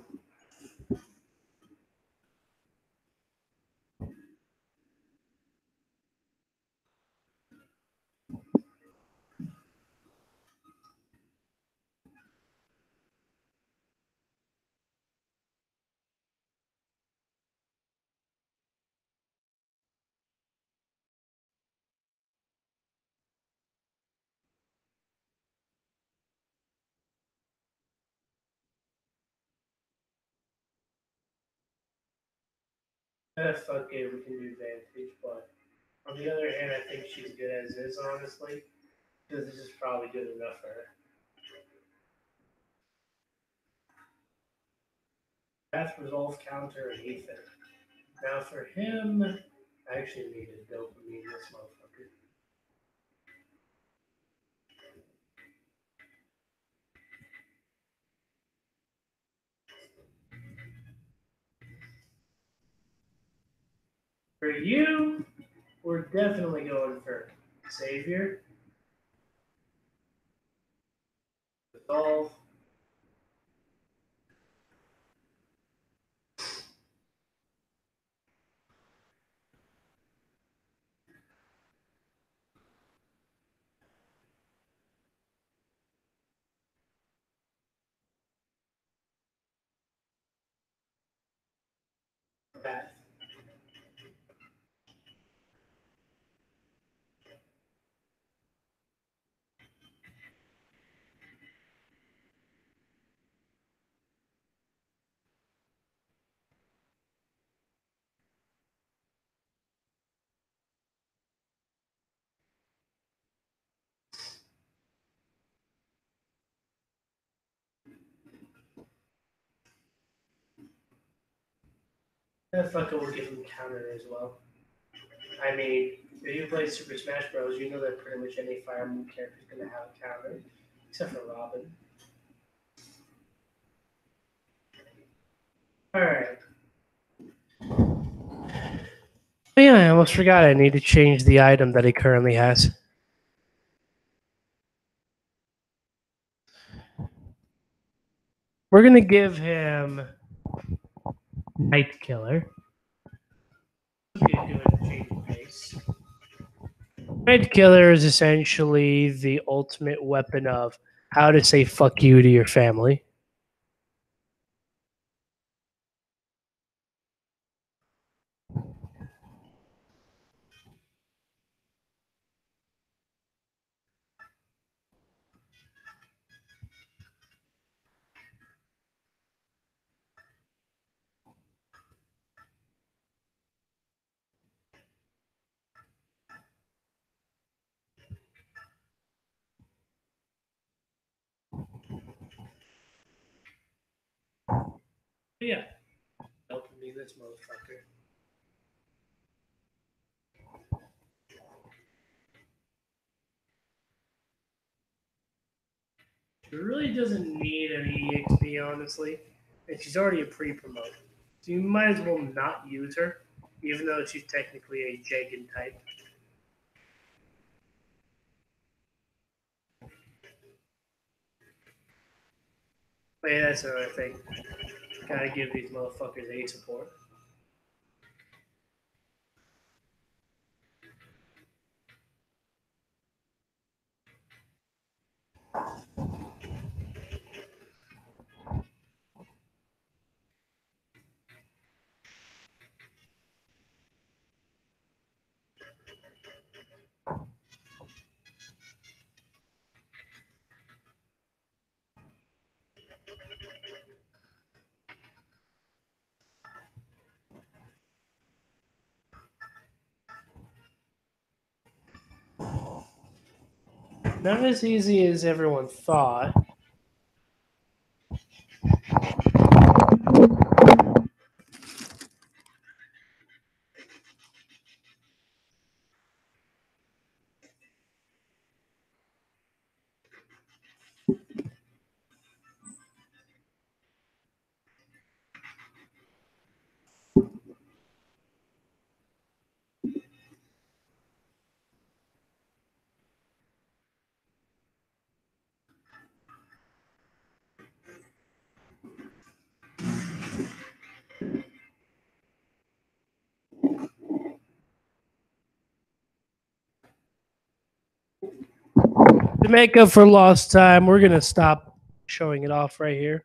S1: fuck it, we can do Vantage, but on the other hand, I think she's good as is, honestly, because this is probably good enough for her. Path Resolve Counter and Ethan. Now for him, I actually need a dopamine, this motherfucker. For you, we're definitely going for Savior, Resolve, Path. That fucker will give him counter as well. I mean, if you play Super Smash Bros., you know that pretty much any Fire Emblem character is going to have a counter, except for Robin. Alright. Oh yeah, I almost forgot I need to change the item that he currently has. We're going to give him Night Killer. Night Killer is essentially the ultimate weapon of how to say fuck you to your family. Yeah. Helping me, this motherfucker. She really doesn't need any EXP, honestly. And she's already a pre-promote. So you might as well not use her, even though she's technically a Jagan type. But yeah, that's another thing. Gotta give these motherfuckers A support. Not as easy as everyone thought. To make up for lost time, we're going to stop showing it off right here.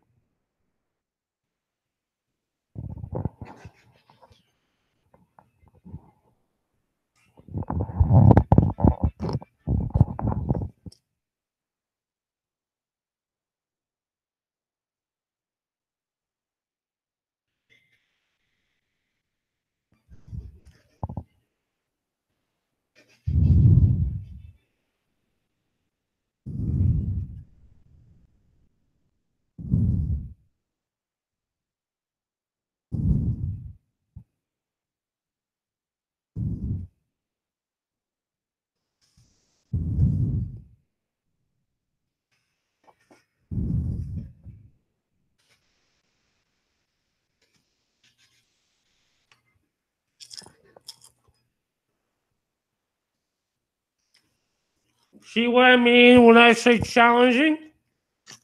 S1: See what I mean when I say challenging?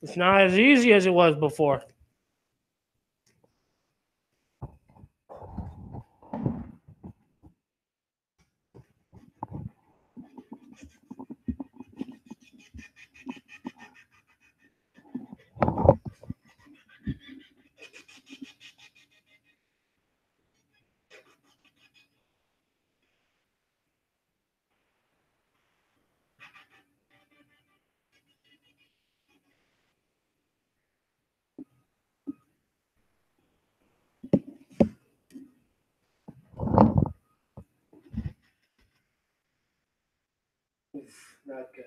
S1: It's not as easy as it was before. Oof, not good.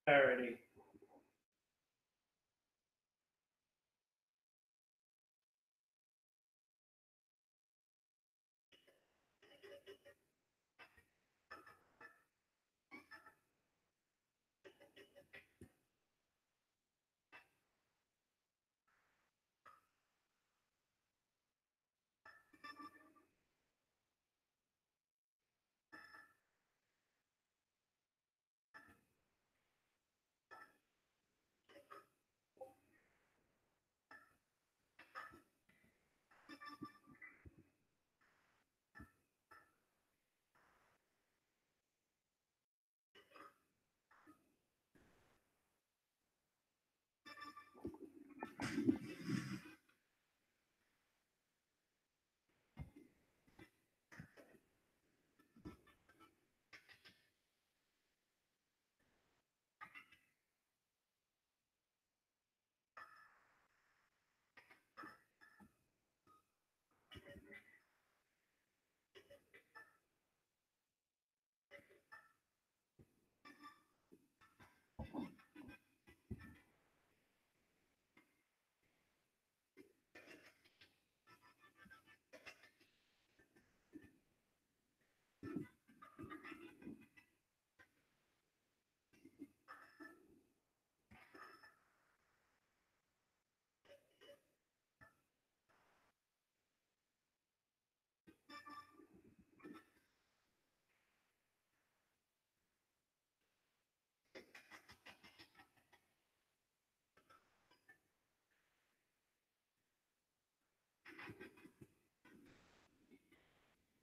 S1: Alrighty.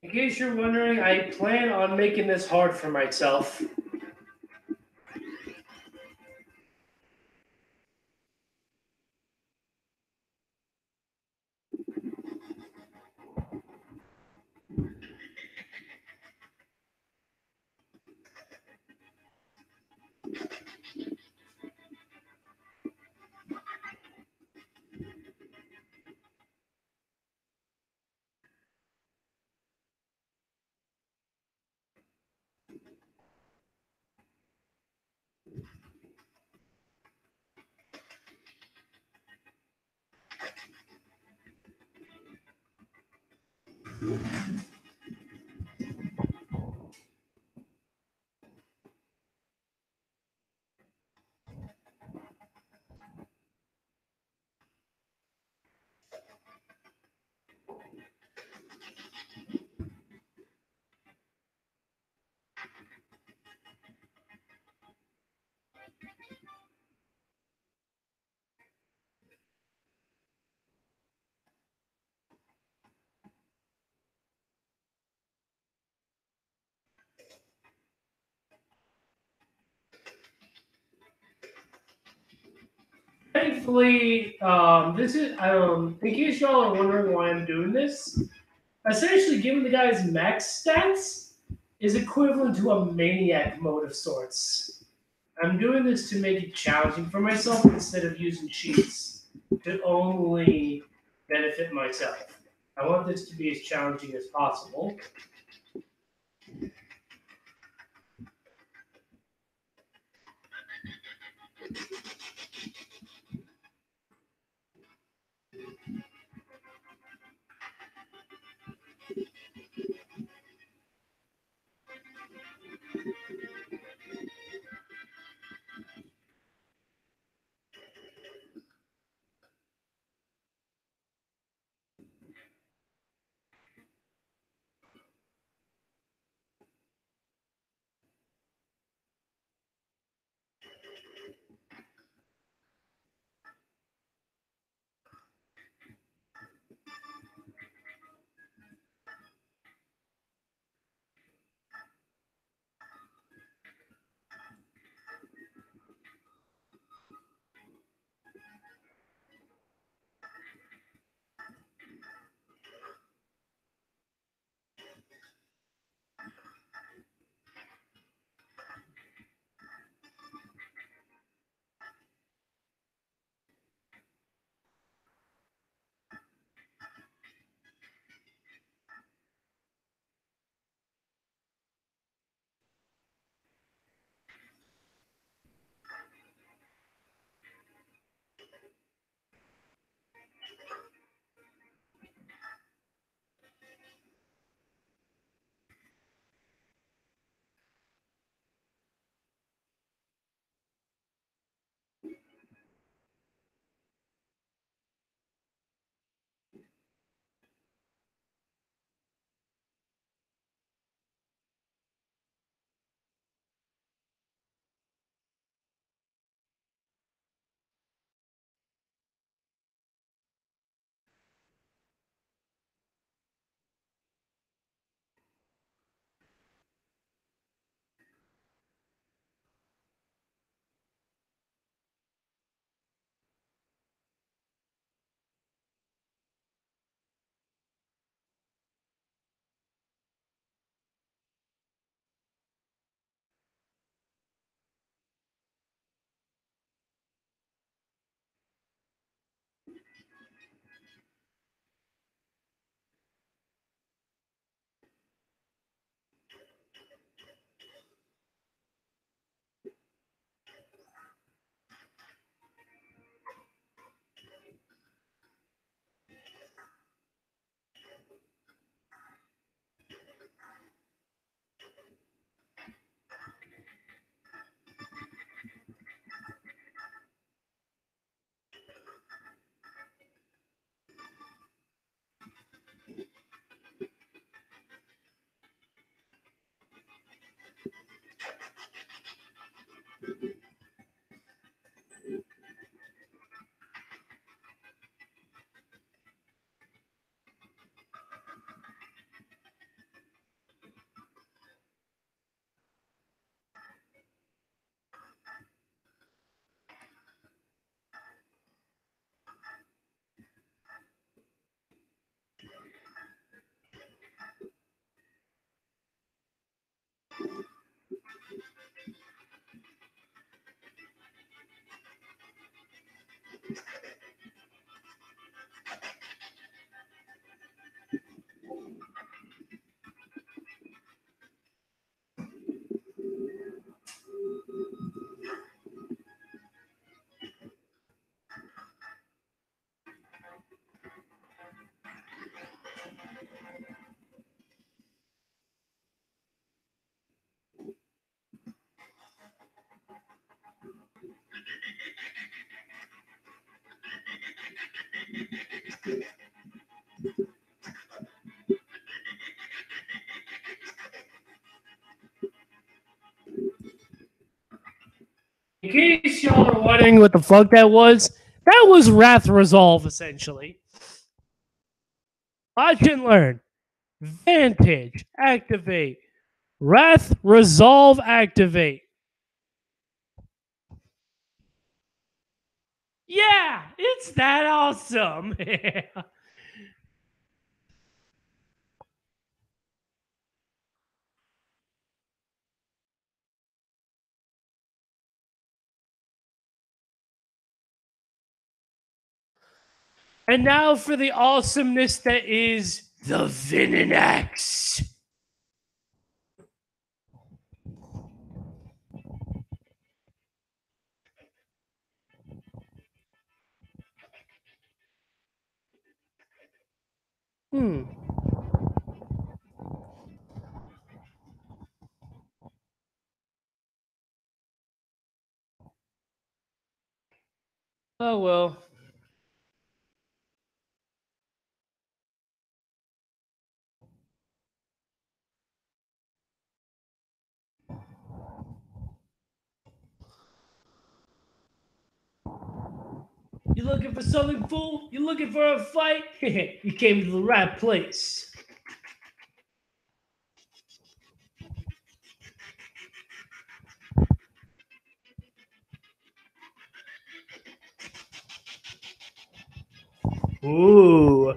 S1: In case you're wondering, I plan on making this hard for myself. Thankfully, this is in case y'all are wondering why I'm doing this. Essentially, giving the guys max stats is equivalent to a maniac mode of sorts. I'm doing this to make it challenging for myself instead of using cheats to only benefit myself. I want this to be as challenging as possible. In case y'all are wondering what the fuck that was Wrath Resolve, essentially. Watch and learn. Vantage, activate. Wrath Resolve, activate. Yeah, it's that awesome. And now for the awesomeness that is the Venom Axe. Oh well. You looking for something, fool? You looking for a fight? You came to the right place. Ooh.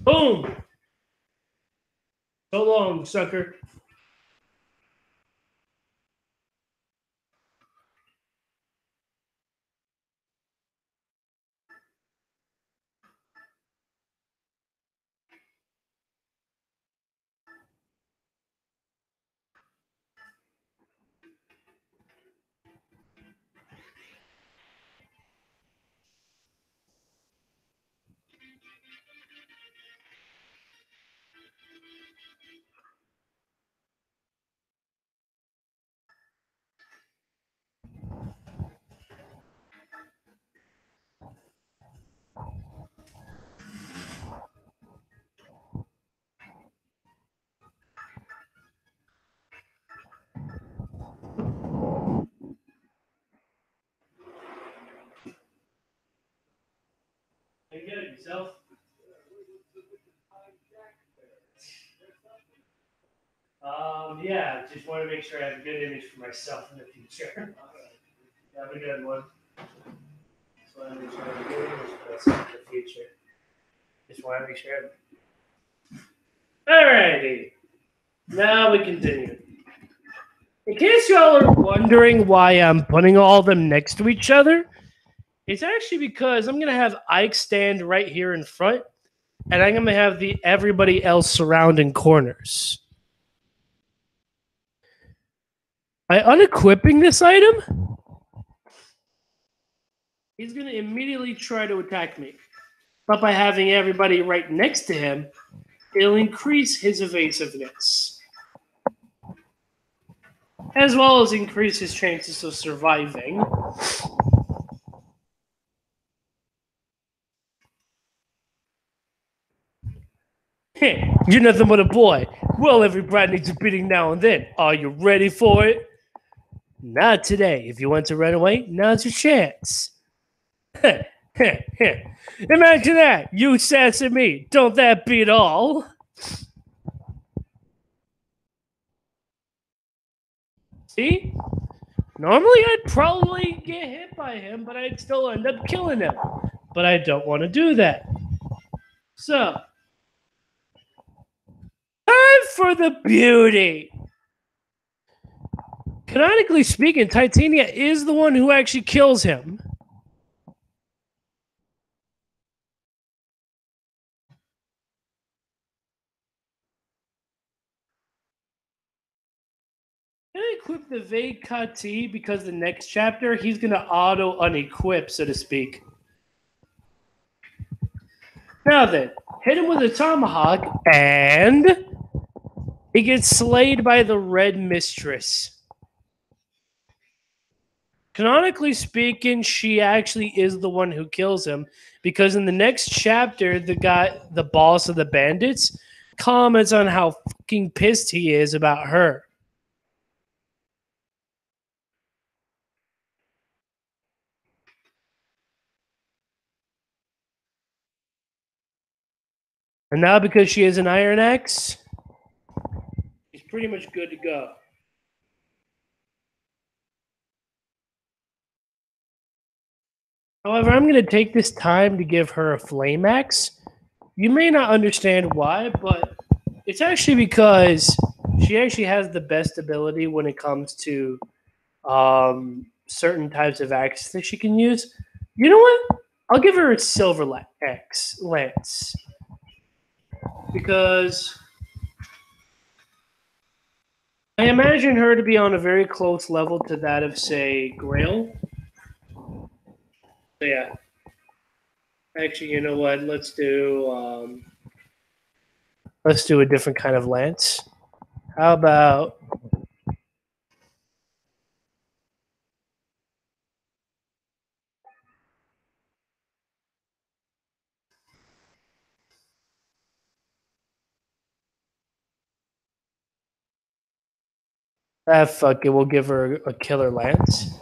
S1: Boom. So long, sucker. You get it yourself. Yeah, just want to make sure I have a good image for myself in the future. Have a good one. Just want to make sure I have a good image for myself in the future. Just want to make sure. Alrighty. Now we continue. In case y'all are wondering why I'm putting all of them next to each other, it's actually because I'm gonna have Ike stand right here in front, and I'm gonna have the everybody else surrounding corners. By unequipping this item, he's gonna immediately try to attack me. But by having everybody right next to him, it'll increase his evasiveness, as well as increase his chances of surviving. Hey, you're nothing but a boy. Well, every brat needs a beating now and then. Are you ready for it? Not today. If you want to run away, now's your chance. Imagine that. You sassing me. Don't that beat all? See? Normally I'd probably get hit by him, but I'd still end up killing him. But I don't want to do that. So, time for the beauty. Canonically speaking, Titania is the one who actually kills him. equip the Veikati because the next chapter he's gonna auto unequip, so to speak. Now then, hit him with a tomahawk, and he gets slayed by the Red Mistress. Canonically speaking, she actually is the one who kills him, because in the next chapter, the boss of the bandits, comments on how fucking pissed he is about her. And now because she has an iron axe, she's pretty much good to go. However, I'm going to take this time to give her a flame axe. You may not understand why, but it's actually because she actually has the best ability when it comes to certain types of axes that she can use. You know what? I'll give her a silver lance. Because I imagine her to be on a very close level to that of, say, Greil. So yeah. Actually, you know what? Let's do a different kind of lance. How about fuck it, we'll give her a killer lance.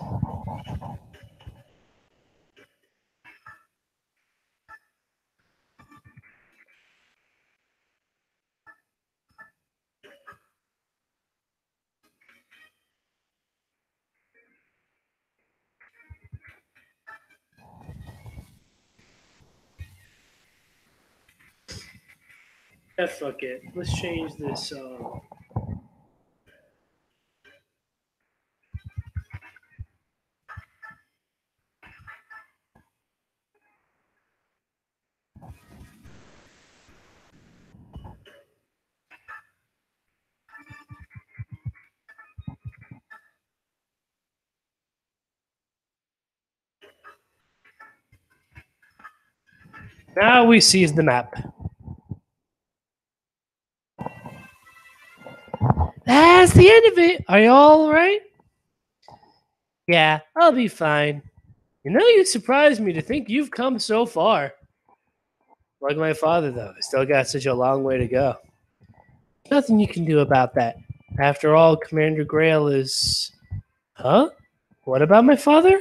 S1: Fuck it. Let's change this. Now we seize the map. That's the end of it. Are you all right? Yeah, I'll be fine. You know, you surprised me to think you've come so far. Like my father, though, I still got such a long way to go. Nothing you can do about that. After all, Commander Greil is... Huh? What about my father?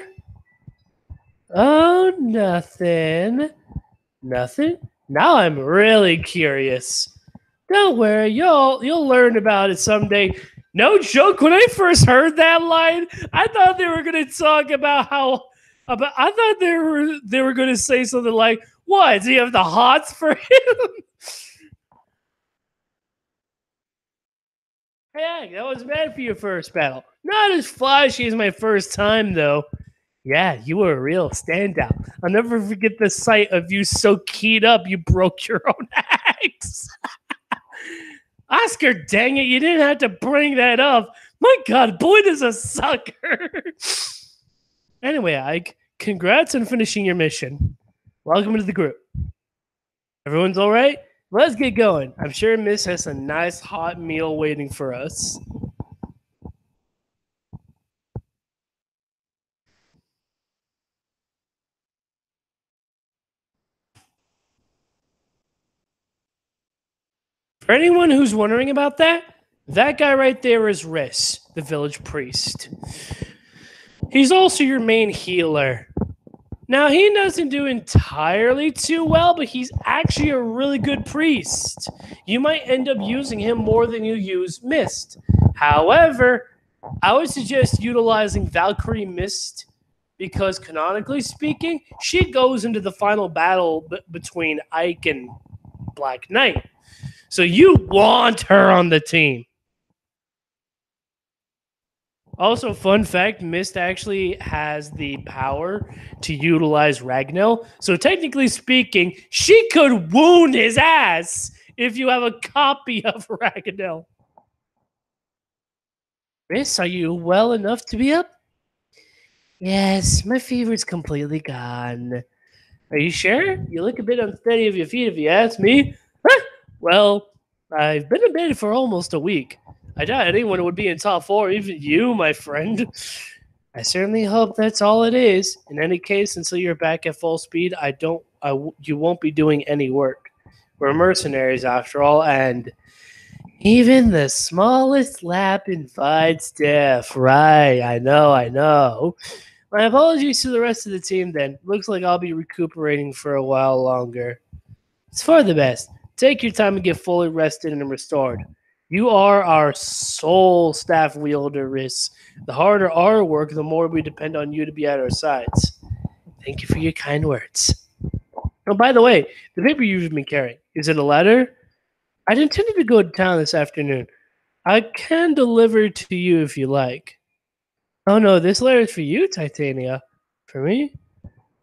S1: Oh, nothing. Nothing? Now I'm really curious. Don't worry, you'll learn about it someday. No joke, when I first heard that line, I thought they were gonna talk about I thought they were gonna say something like, what, do you have the hots for him? Yeah, that was bad for your first battle. Not as flashy as my first time, though. Yeah, you were a real standout. I'll never forget the sight of you so keyed up you broke your own axe. Oscar, dang it, you didn't have to bring that up. My God, Boyd is a sucker. Anyway, Ike, congrats on finishing your mission. Welcome to the group. Everyone's all right? Let's get going. I'm sure Miss has a nice hot meal waiting for us. For anyone who's wondering about that guy right there is Riss, the village priest. He's also your main healer. Now, he doesn't do entirely too well, but he's actually a really good priest. You might end up using him more than you use Mist. However, I would suggest utilizing Valkyrie Mist because, canonically speaking, she goes into the final battle between Ike and Black Knight. So you want her on the team. Also, fun fact, Mist actually has the power to utilize Ragnell. So technically speaking, she could wound his ass if you have a copy of Ragnell. Chris, are you well enough to be up? Yes, my fever's completely gone. Are you sure? You look a bit unsteady of your feet if you ask me. Huh? Well, I've been in bed for almost a week. I doubt anyone would be in top four, even you, my friend. I certainly hope that's all it is. In any case, until you're back at full speed, you won't be doing any work. We're mercenaries after all, and even the smallest lap invites death. Right, I know. My apologies to the rest of the team then. Looks like I'll be recuperating for a while longer. It's for the best. Take your time and get fully rested and restored. You are our sole staff wielder, Riss. The harder our work, the more we depend on you to be at our sides. Thank you for your kind words. Oh, by the way, the paper you've been carrying, is it a letter? I'd intended to go to town this afternoon. I can deliver it to you if you like. Oh no, this letter is for you, Titania. For me?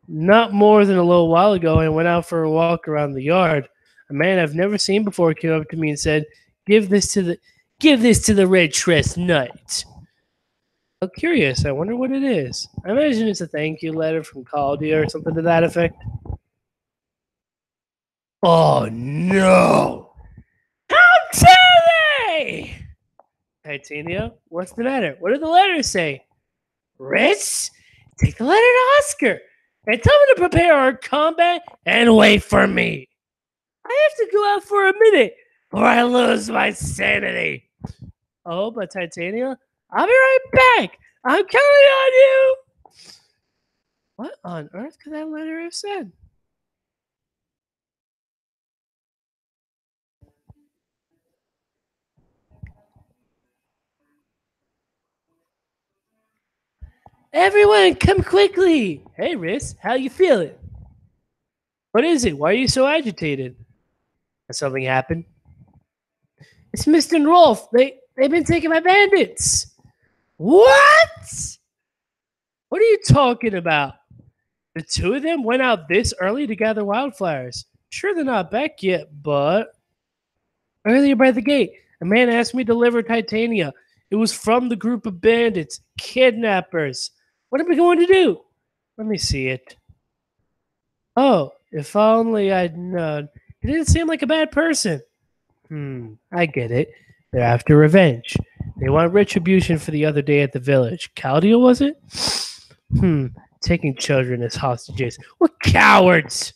S1: Not more than a little while ago, I went out for a walk around the yard. A man I've never seen before came up to me and said, "Give this to the red tress knight." I'm curious. I wonder what it is. I imagine it's a thank you letter from Caldia or something to that effect. Oh no! How dare they! Titania, what's the matter? What did the letter say? Ritz, take the letter to Oscar and tell him to prepare our combat and wait for me. I have to go out for a minute or I lose my sanity. Oh, but Titania, I'll be right back. I'm counting on you. What on earth could that letter have said? Everyone, come quickly. Hey, Riss, how you feeling? What is it? Why are you so agitated? Has something happened? It's Mr. and Rolf. They've been taken by bandits. What? What are you talking about? The two of them went out this early to gather wildflowers. Sure, they're not back yet, but earlier by the gate, a man asked me to deliver Titania. It was from the group of bandits, kidnappers. What are we going to do? Let me see it. Oh, if only I'd known. He didn't seem like a bad person. I get it. They're after revenge. They want retribution for the other day at the village. Caldia, was it? Taking children as hostages. What cowards!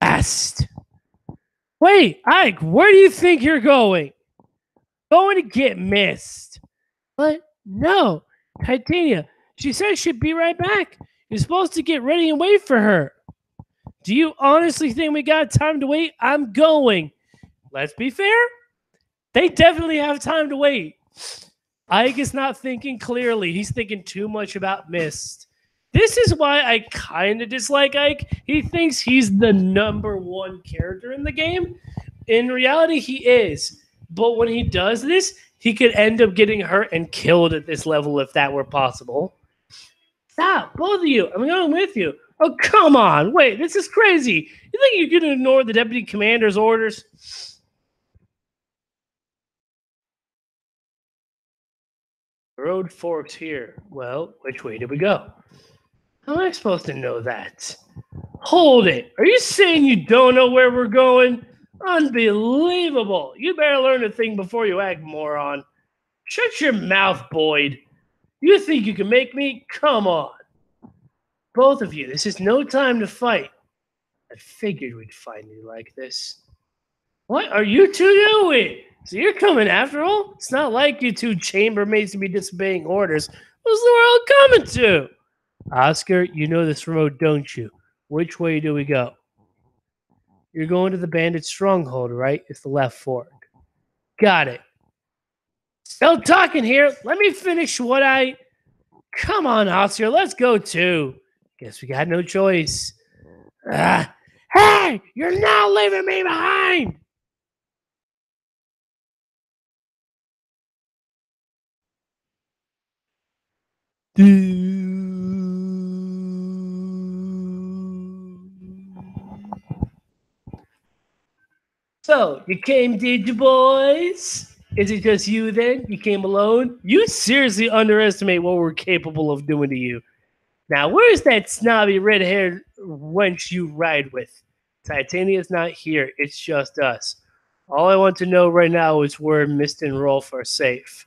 S1: Bast. Wait, Ike, where do you think you're going? Going to get missed. But no, Titania, she said she'd be right back. You're supposed to get ready and wait for her. Do you honestly think we got time to wait? I'm going. Let's be fair. They definitely have time to wait. Ike is not thinking clearly. He's thinking too much about Mist. This is why I kind of dislike Ike. He thinks he's the number one character in the game. In reality, he is. But when he does this, he could end up getting hurt and killed at this level if that were possible. Stop, both of you. I'm going with you. Oh, come on. Wait, this is crazy. You think you can ignore the deputy commander's orders? The road forks here. Well, which way do we go? How am I supposed to know that? Hold it. Are you saying you don't know where we're going? Unbelievable. You better learn a thing before you act, moron. Shut your mouth, Boyd. You think you can make me? Come on. Both of you, this is no time to fight. I figured we'd find you like this. What are you two doing? So you're coming after all? It's not like you two chambermaids to be disobeying orders. What's the world coming to? Oscar, you know this road, don't you? Which way do we go? You're going to the bandit stronghold, right? It's the left fork. Got it. Still talking here. Let me finish what I... Come on, Oscar, let's go too. Guess we got no choice. Hey, you're not leaving me behind. So, you came, did you, boys? Is it just you then? You came alone? You seriously underestimate what we're capable of doing to you. Now, where's that snobby red haired wench you ride with? Titania's not here. It's just us. All I want to know right now is where Mist and Rolf are safe.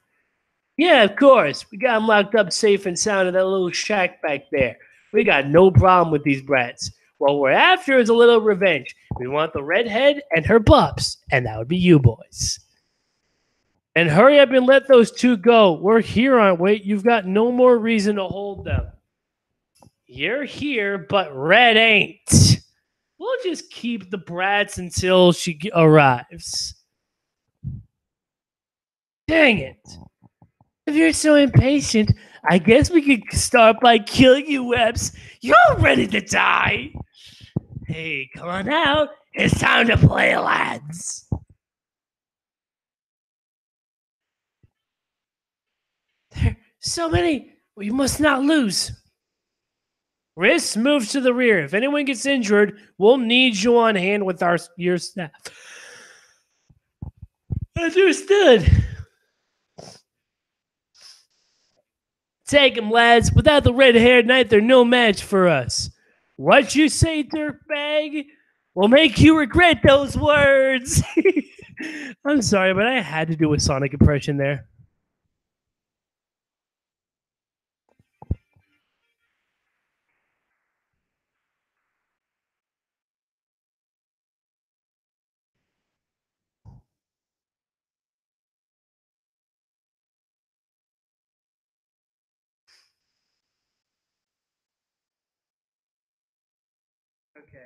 S1: Yeah, of course. We got them locked up safe and sound in that little shack back there. We got no problem with these brats. What we're after is a little revenge. We want the redhead and her pups, and that would be you boys. And hurry up and let those two go. We're here, aren't we? You've got no more reason to hold them. You're here, but Red ain't. We'll just keep the brats until she arrives. Dang it. If you're so impatient, I guess we could start by killing you, Webs. You're ready to die. Hey, come on out. It's time to play, lads. There are so many. We must not lose. Riss, move to the rear. If anyone gets injured, we'll need you on hand with your staff. Understood. Take him, lads. Without the red-haired knight, they're no match for us. What you say, dirtbag? Will make you regret those words. I'm sorry, but I had to do a Sonic impression there. Okay.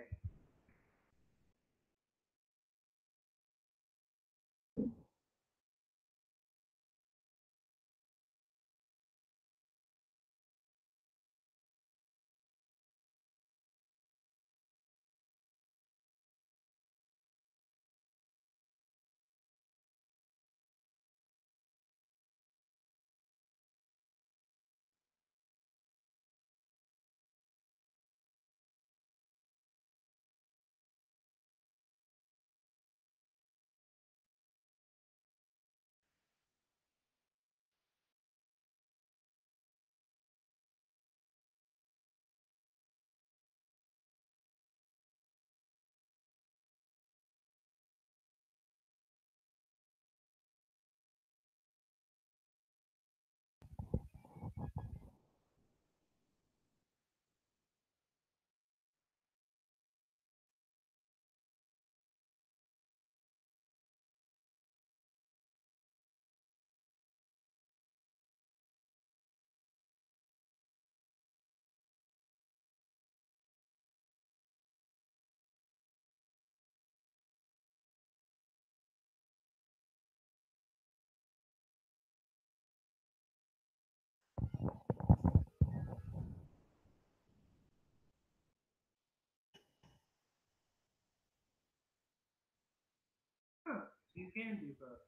S1: Huh, you can do both.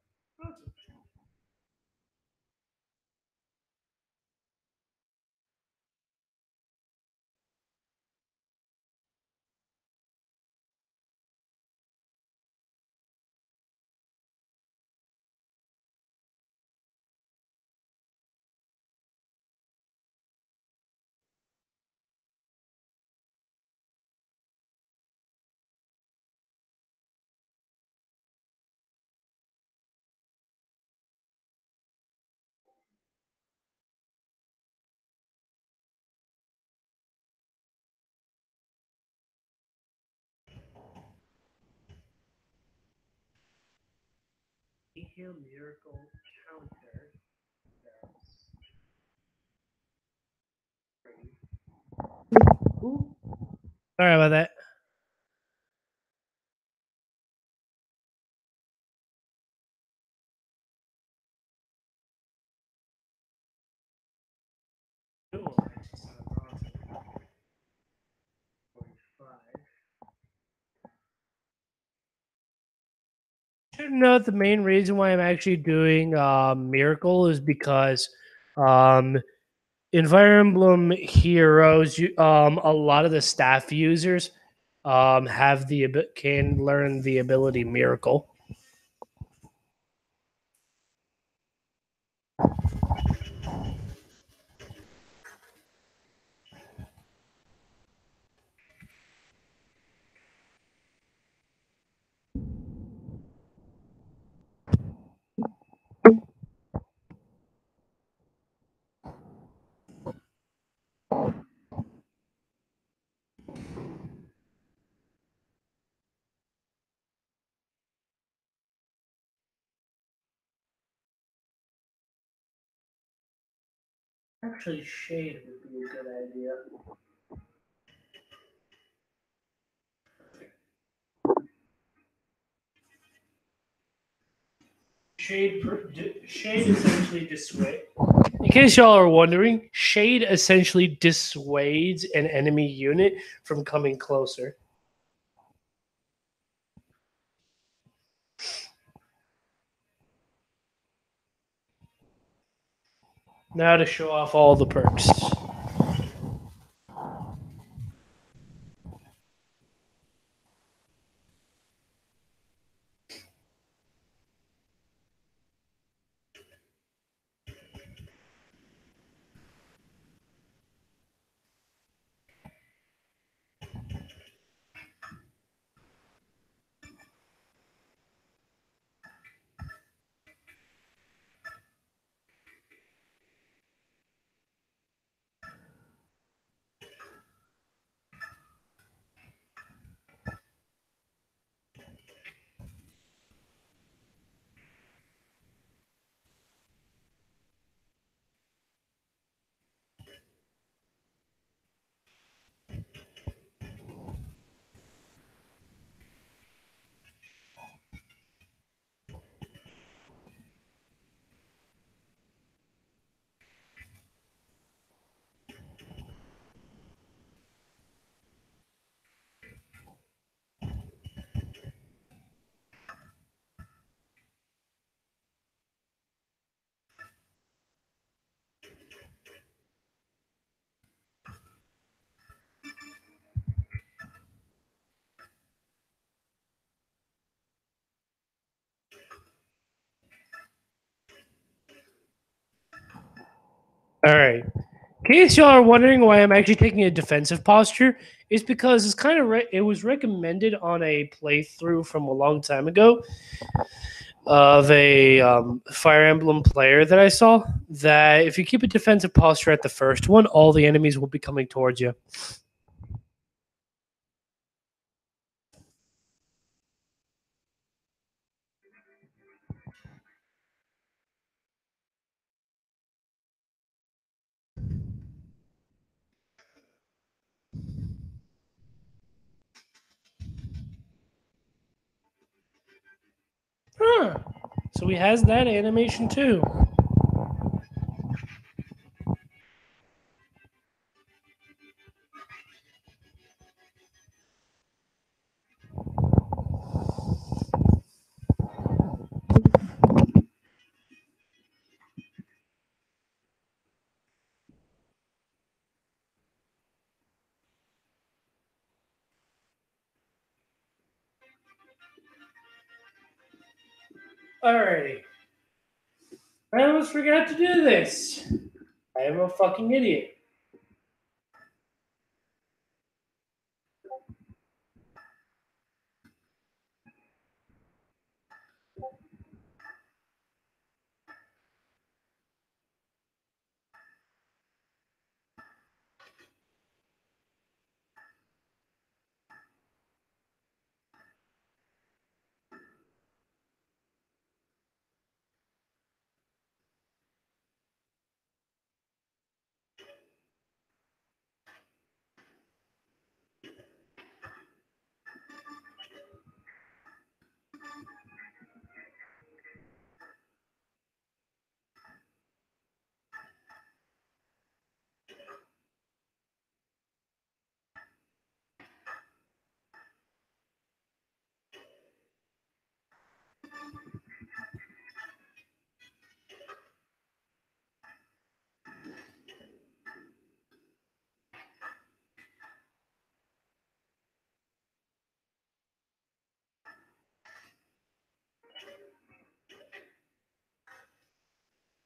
S1: Okay. Heal miracle counter. Ooh. Sorry about that. Cool. Should note the main reason why I'm actually doing Miracle is because um, in Fire Emblem Heroes, a lot of the staff users have can learn the ability Miracle. Actually, shade would be a good idea. Shade essentially dissuade. In case y'all are wondering, shade essentially dissuades an enemy unit from coming closer. Now to show off all the perks. All right. In case y'all are wondering why I'm actually taking a defensive posture, it's because it's kind of it was recommended on a playthrough from a long time ago of a Fire Emblem player that I saw that if you keep a defensive posture at the first one, all the enemies will be coming towards you. Huh. So he has that animation too. Alrighty. I almost forgot to do this. I am a fucking idiot.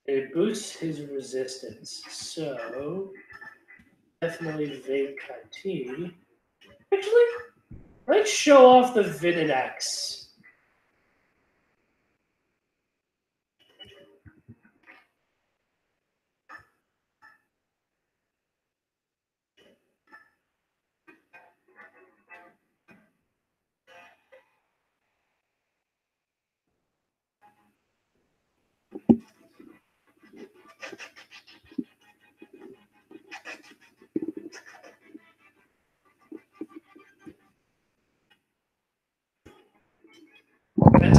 S1: It boosts his resistance. So definitely Vacati. Actually, let's show off the Vidin X.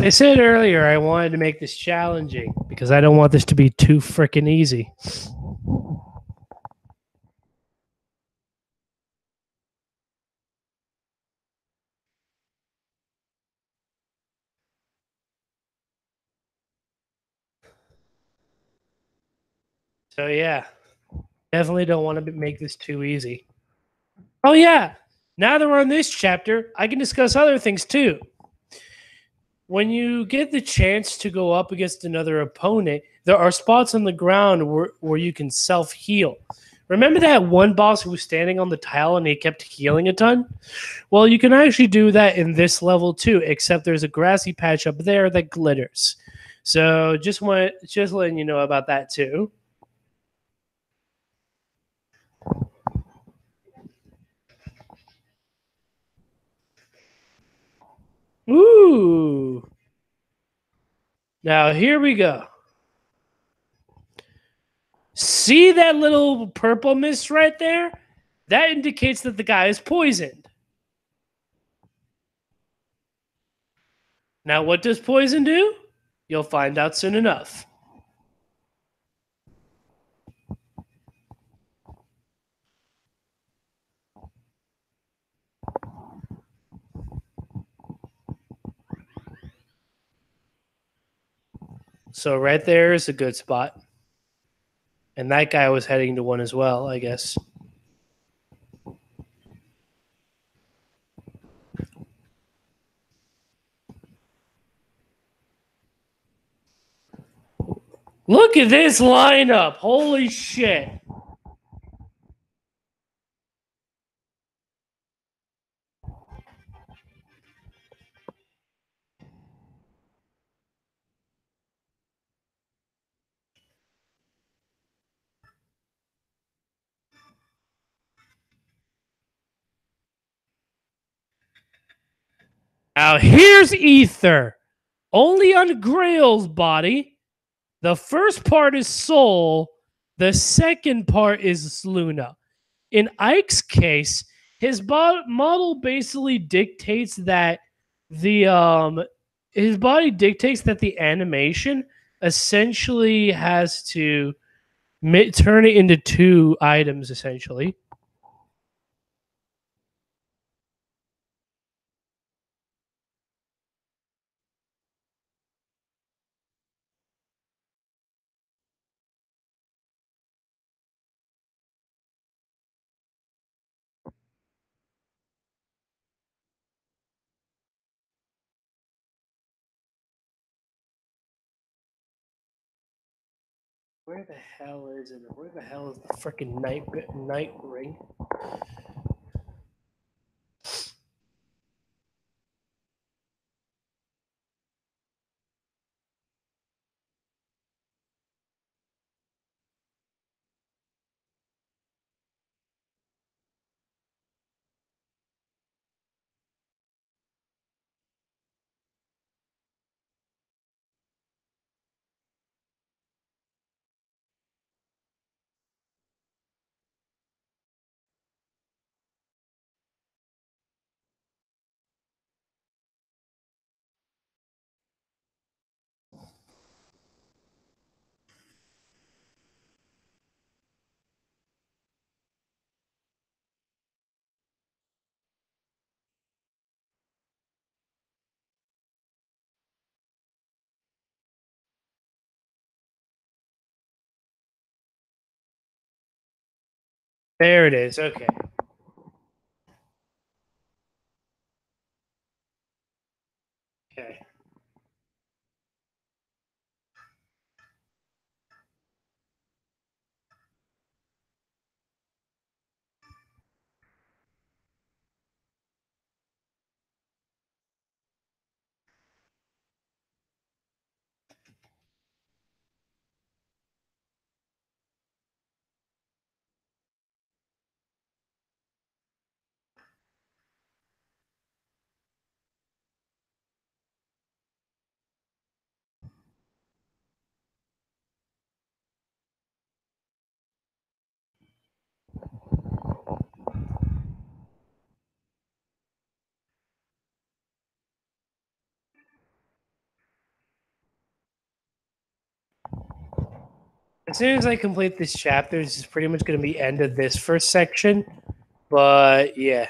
S1: I said earlier I wanted to make this challenging because I don't want this to be too freaking easy. So yeah, definitely don't want to make this too easy. Oh yeah, now that we're on this chapter, I can discuss other things too. When you get the chance to go up against another opponent, there are spots on the ground where you can self heal. Remember that one boss who was standing on the tile and he kept healing a ton? Well, you can actually do that in this level too, except there's a grassy patch up there that glitters. So just letting you know about that too. Ooh. Now here we go. See that little purple mist right there? That indicates that the guy is poisoned. Now, what does poison do? You'll find out soon enough. So, right there is a good spot. And that guy was heading to one as well, I guess. Look at this lineup. Holy shit. Now, here's Ether. Only on Greil's body. The first part is Soul. The second part is Luna. In Ike's case, his model basically dictates that the his body dictates that the animation essentially has to turn it into two items essentially. Where the hell is it? Where the hell is the freaking night ring? There it is. Okay. Okay. As soon as I complete this chapter, this is pretty much going to be end of this first section. But yeah.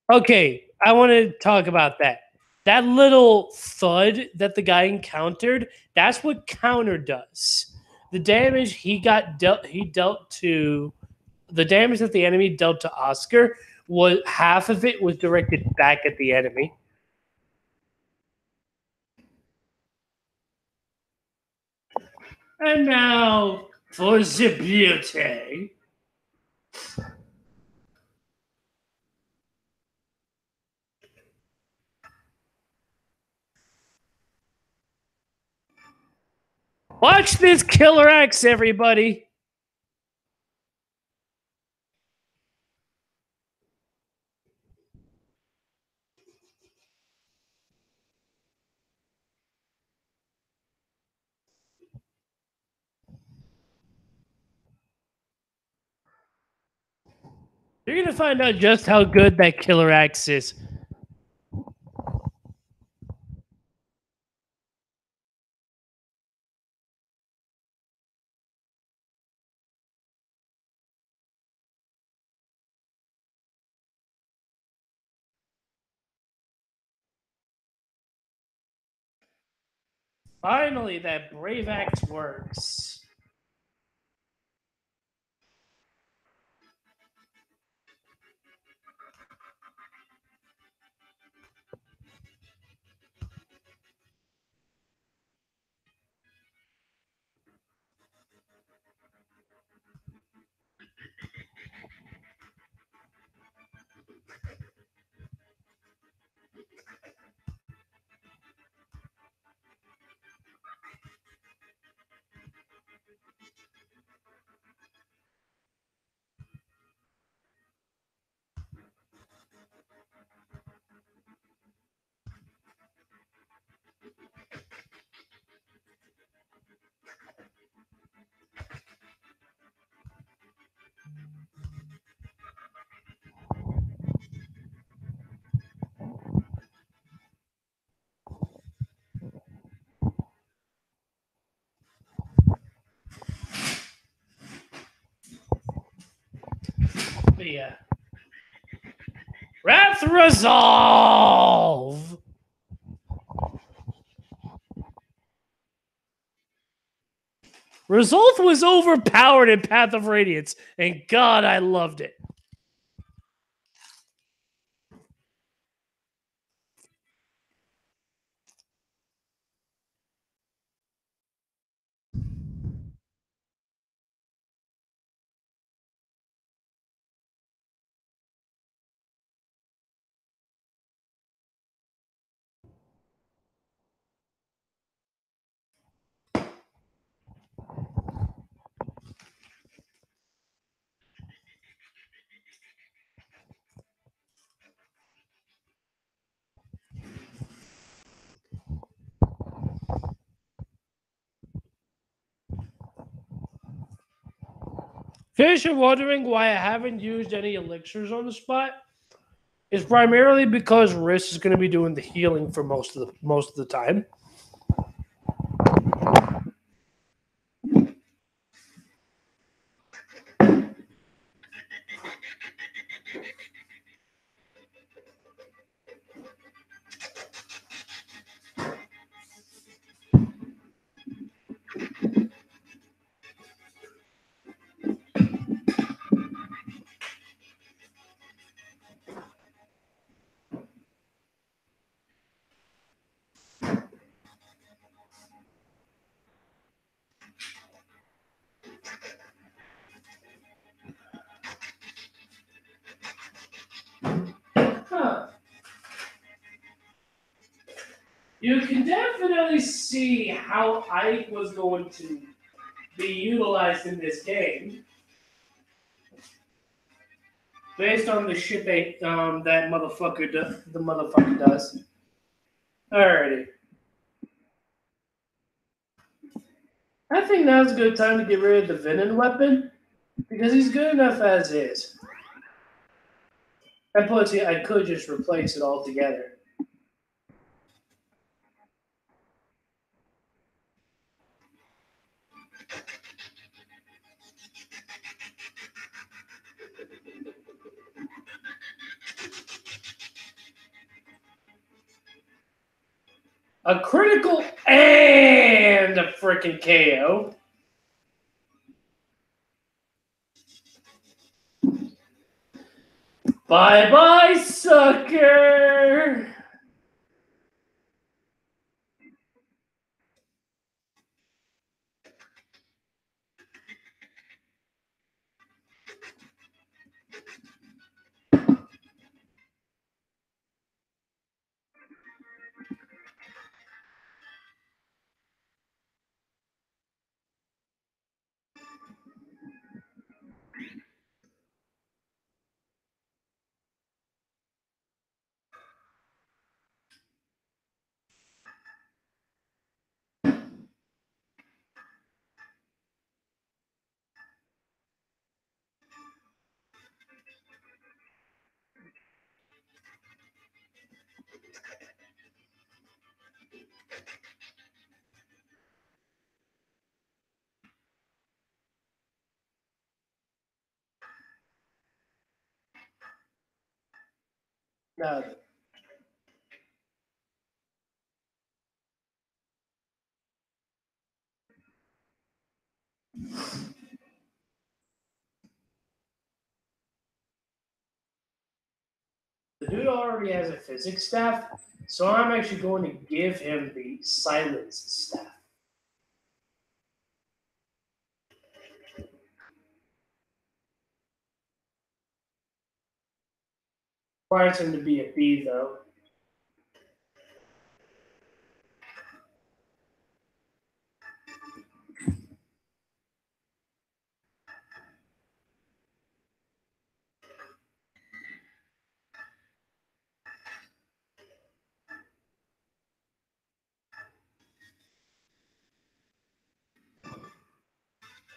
S1: Okay, I want to talk about that. That little thud that the guy encountered, that's what counter does. The damage he dealt to the damage that the enemy dealt to Oscar was half of it was directed back at the enemy. And now for the beauty. Watch this killer axe, everybody. You're going to find out just how good that killer axe is. Finally, that brave axe works. But yeah. Wrath Resolve! Resolve was overpowered in Path of Radiance, and God, I loved it. In case you're wondering why I haven't used any elixirs on the spot, it's primarily because Riss is going to be doing the healing for most of the time. Huh. You can definitely see how Ike was going to be utilized in this game based on the shit that the motherfucker does. Alrighty. I think now's a good time to get rid of the Venom weapon because he's good enough as is. And plus, I could just replace it altogether. A critical and a freaking KO. Bye bye, sucker. No. The dude already has a physics staff, so I'm actually going to give him the silence staff. Requires him to be a B, though.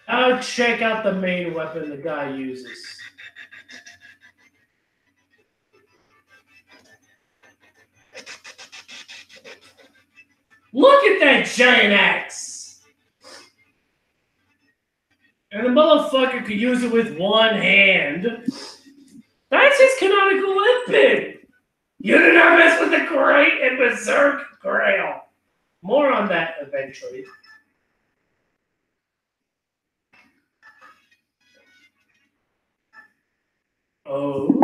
S1: Now check out the main weapon the guy uses. Look at that giant axe! And the motherfucker could use it with one hand. That's his canonical weapon! You do not mess with the great and berserk Greil. More on that eventually. Oh.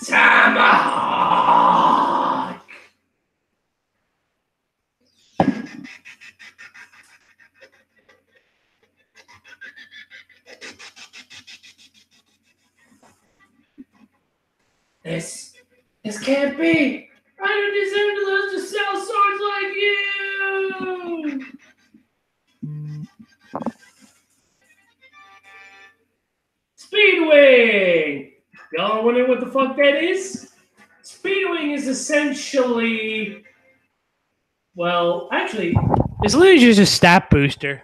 S1: Tomahawk! This can't be! I don't deserve to lose to sell swords like you! Speedwing! Y'all wondering what the fuck that is? Speedwing is essentially, well, actually, it's literally just a stat booster.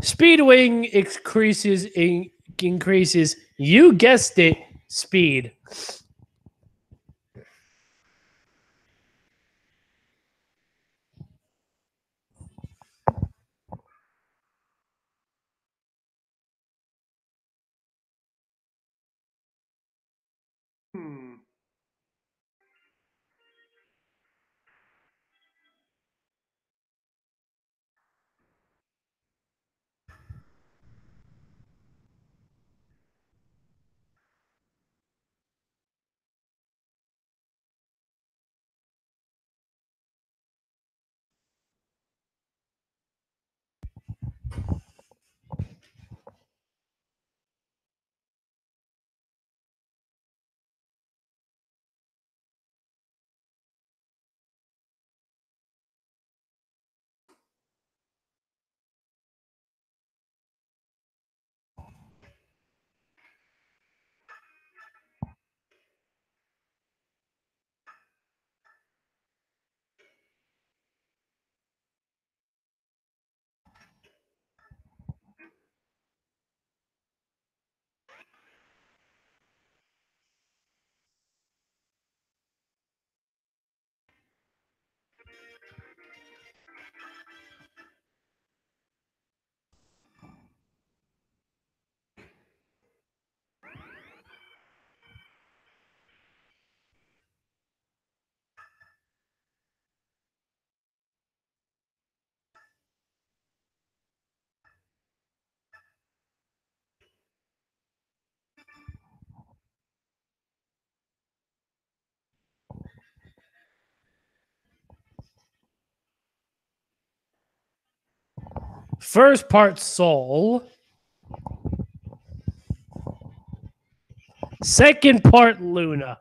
S1: Speedwing increases, you guessed it, speed. First part Soul. Second part Luna.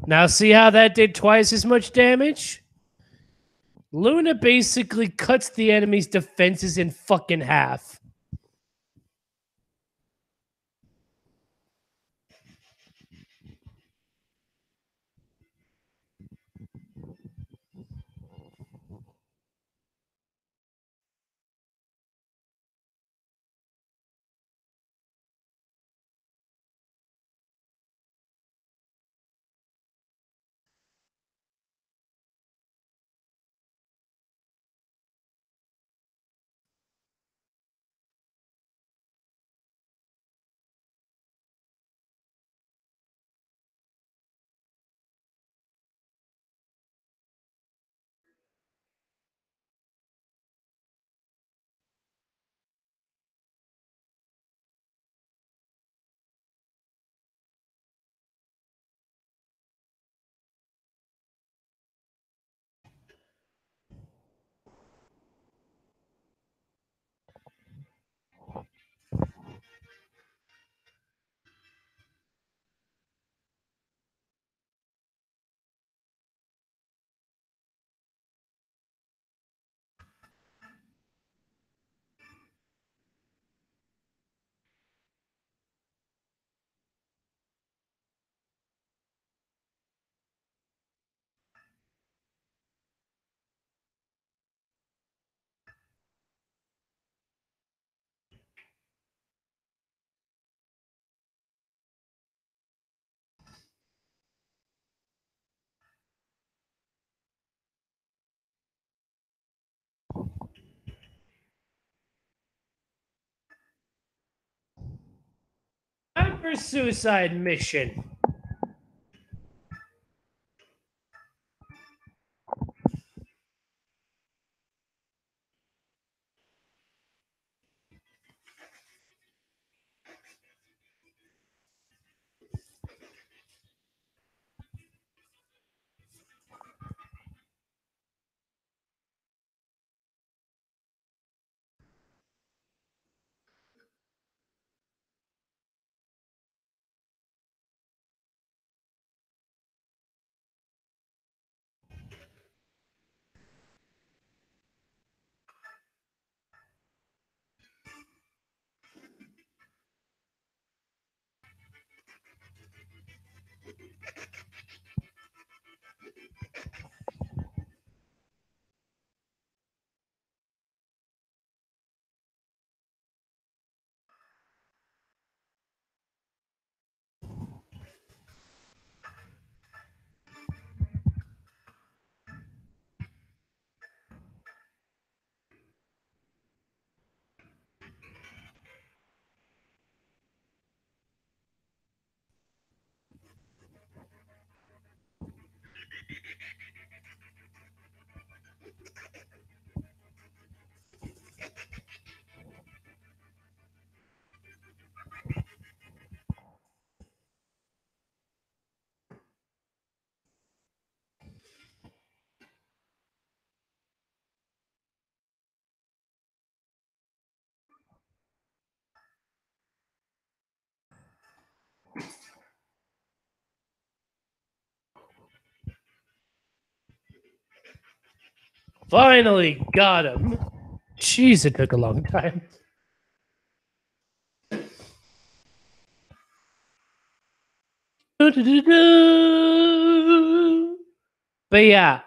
S1: Now see how that did twice as much damage? Luna basically cuts the enemy's defenses in fucking half. Time for suicide mission. Finally got him. Jeez, it took a long time. But yeah.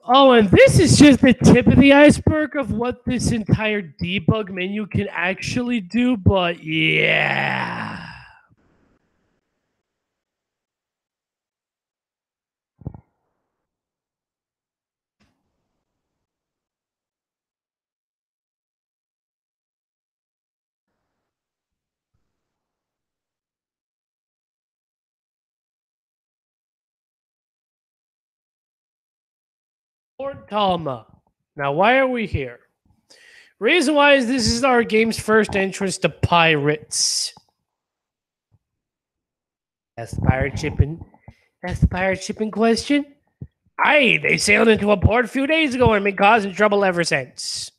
S1: Oh, and this is just the tip of the iceberg of what this entire debug menu can actually do. But yeah. Lord Talma. Now, why are we here? Reason why is this is our game's first entrance to pirates. That's the pirate ship in question. Aye, they sailed into a port a few days ago and been causing trouble ever since.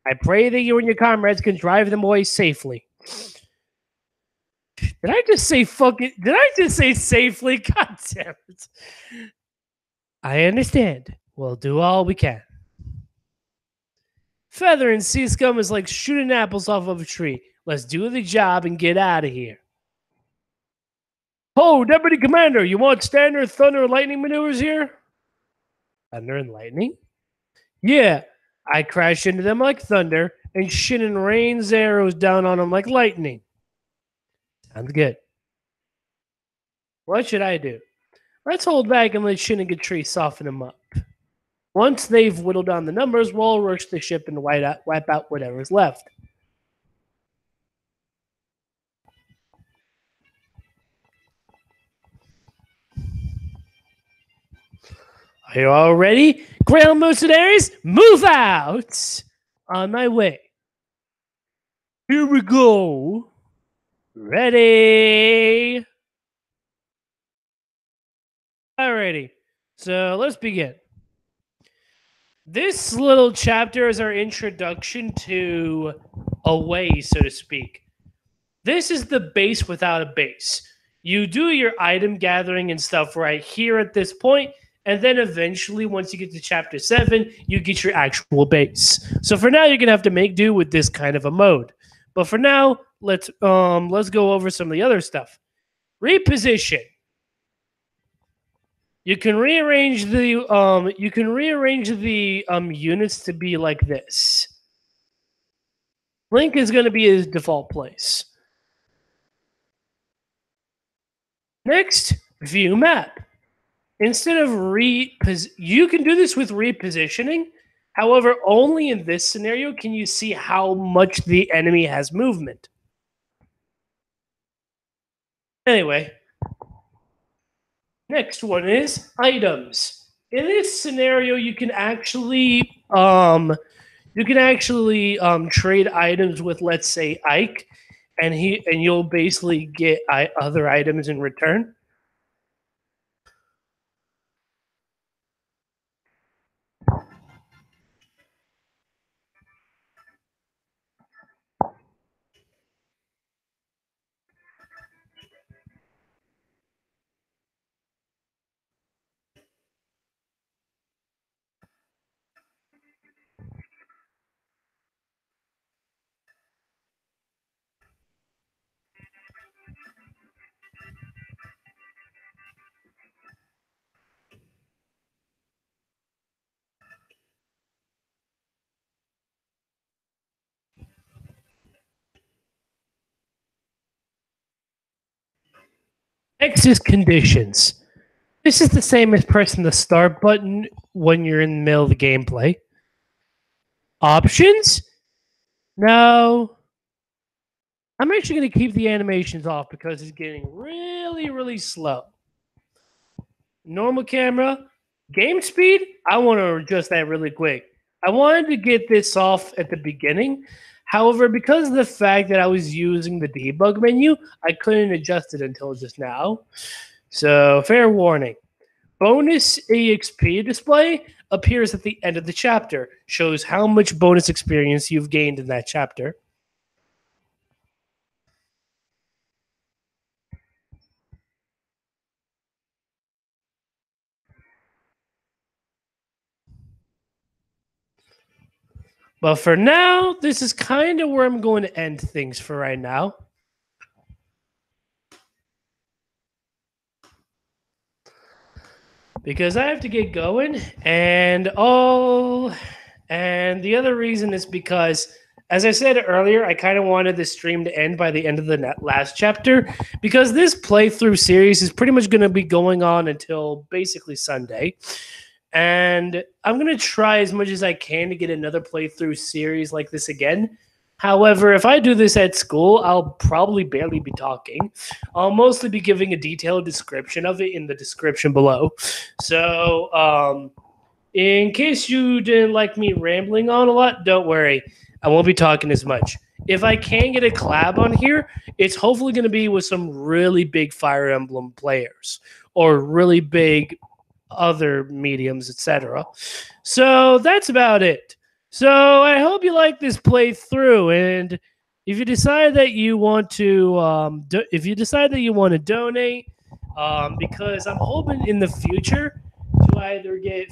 S1: I pray that you and your comrades can drive them away safely. Did I just say Did I just say safely? God damn it. I understand. We'll do all we can. Feather and sea scum is like shooting apples off of a tree. Let's do the job and get out of here. Oh, Deputy Commander, you want standard thunder and lightning maneuvers here? Thunder and lightning? Yeah, I crash into them like thunder and Shinnon rains arrows down on them like lightning. Sounds good. What should I do? Let's hold back and let Shinnon get Tree soften them up. Once they've whittled down the numbers, we'll rush the ship and wipe out whatever's left. Are you all ready? Greil mercenaries, move out! On my way. Here we go. Ready. Alrighty, so let's begin. This little chapter is our introduction to a way, so to speak. This is the base without a base. You do your item gathering and stuff right here at this point, and then eventually, once you get to chapter 7, you get your actual base. So for now, you're gonna have to make do with this kind of a mode. But for now, let's go over some of the other stuff. Reposition. You can rearrange the units to be like this. Link is going to be his default place. Next, view map. Instead of you can do this with repositioning. However, only in this scenario can you see how much the enemy has movement. Anyway, next one is items. In this scenario, you can actually trade items with, let's say, Ike, and you'll basically get other items in return. Next is conditions. This is the same as pressing the start button when you're in the middle of the gameplay. Options? No. I'm actually going to keep the animations off because it's getting really, really slow. Normal camera. Game speed? I want to adjust that really quick. I wanted to get this off at the beginning. However, because of the fact that I was using the debug menu, I couldn't adjust it until just now. So, fair warning. Bonus EXP display appears at the end of the chapter. Shows how much bonus experience you've gained in that chapter. But for now, this is kind of where I'm going to end things for right now. Because I have to get going, and the other reason is because, as I said earlier, I kind of wanted the stream to end by the end of the last chapter, because this playthrough series is pretty much going to be going on until basically Sunday. And I'm going to try as much as I can to get another playthrough series like this again. However, if I do this at school, I'll probably barely be talking. I'll mostly be giving a detailed description of it in the description below. So, in case you didn't like me rambling on a lot, don't worry. I won't be talking as much. if I can get a collab on here, it's hopefully going to be with some really big Fire Emblem players or really big other mediums, etc. So that's about it. So I hope you like this playthrough, and if you decide that you want to, donate, because I'm hoping in the future to either get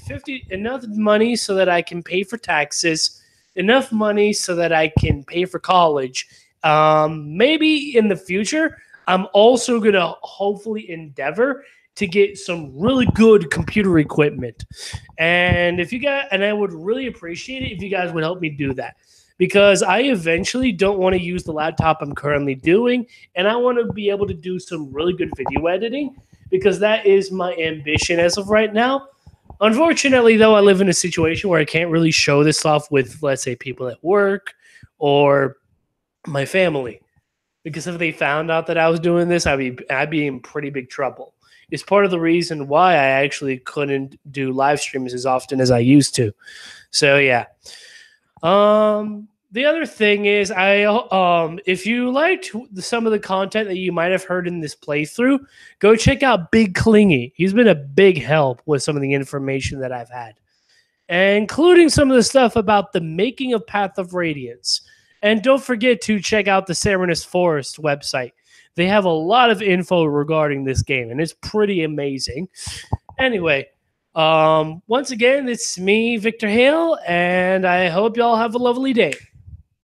S1: enough money so that I can pay for taxes, enough money so that I can pay for college. Maybe in the future, I'm also gonna hopefully endeavor to get some really good computer equipment. And I would really appreciate it if you guys would help me do that. Because I eventually don't want to use the laptop I'm currently doing, and I want to be able to do some really good video editing because that is my ambition as of right now. Unfortunately, though, I live in a situation where I can't really show this off with, let's say, people at work or my family. Because if they found out that I was doing this, I'd be in pretty big trouble. It's part of the reason why I actually couldn't do live streams as often as I used to. So yeah. The other thing is, if you liked some of the content that you might have heard in this playthrough, go check out BigKlingy. He's been a big help with some of the information that I've had, including some of the stuff about the making of Path of Radiance. And don't forget to check out the Serenus Forest website. They have a lot of info regarding this game, and it's pretty amazing. Anyway, once again, it's me, Victor Hale, and I hope y'all have a lovely day.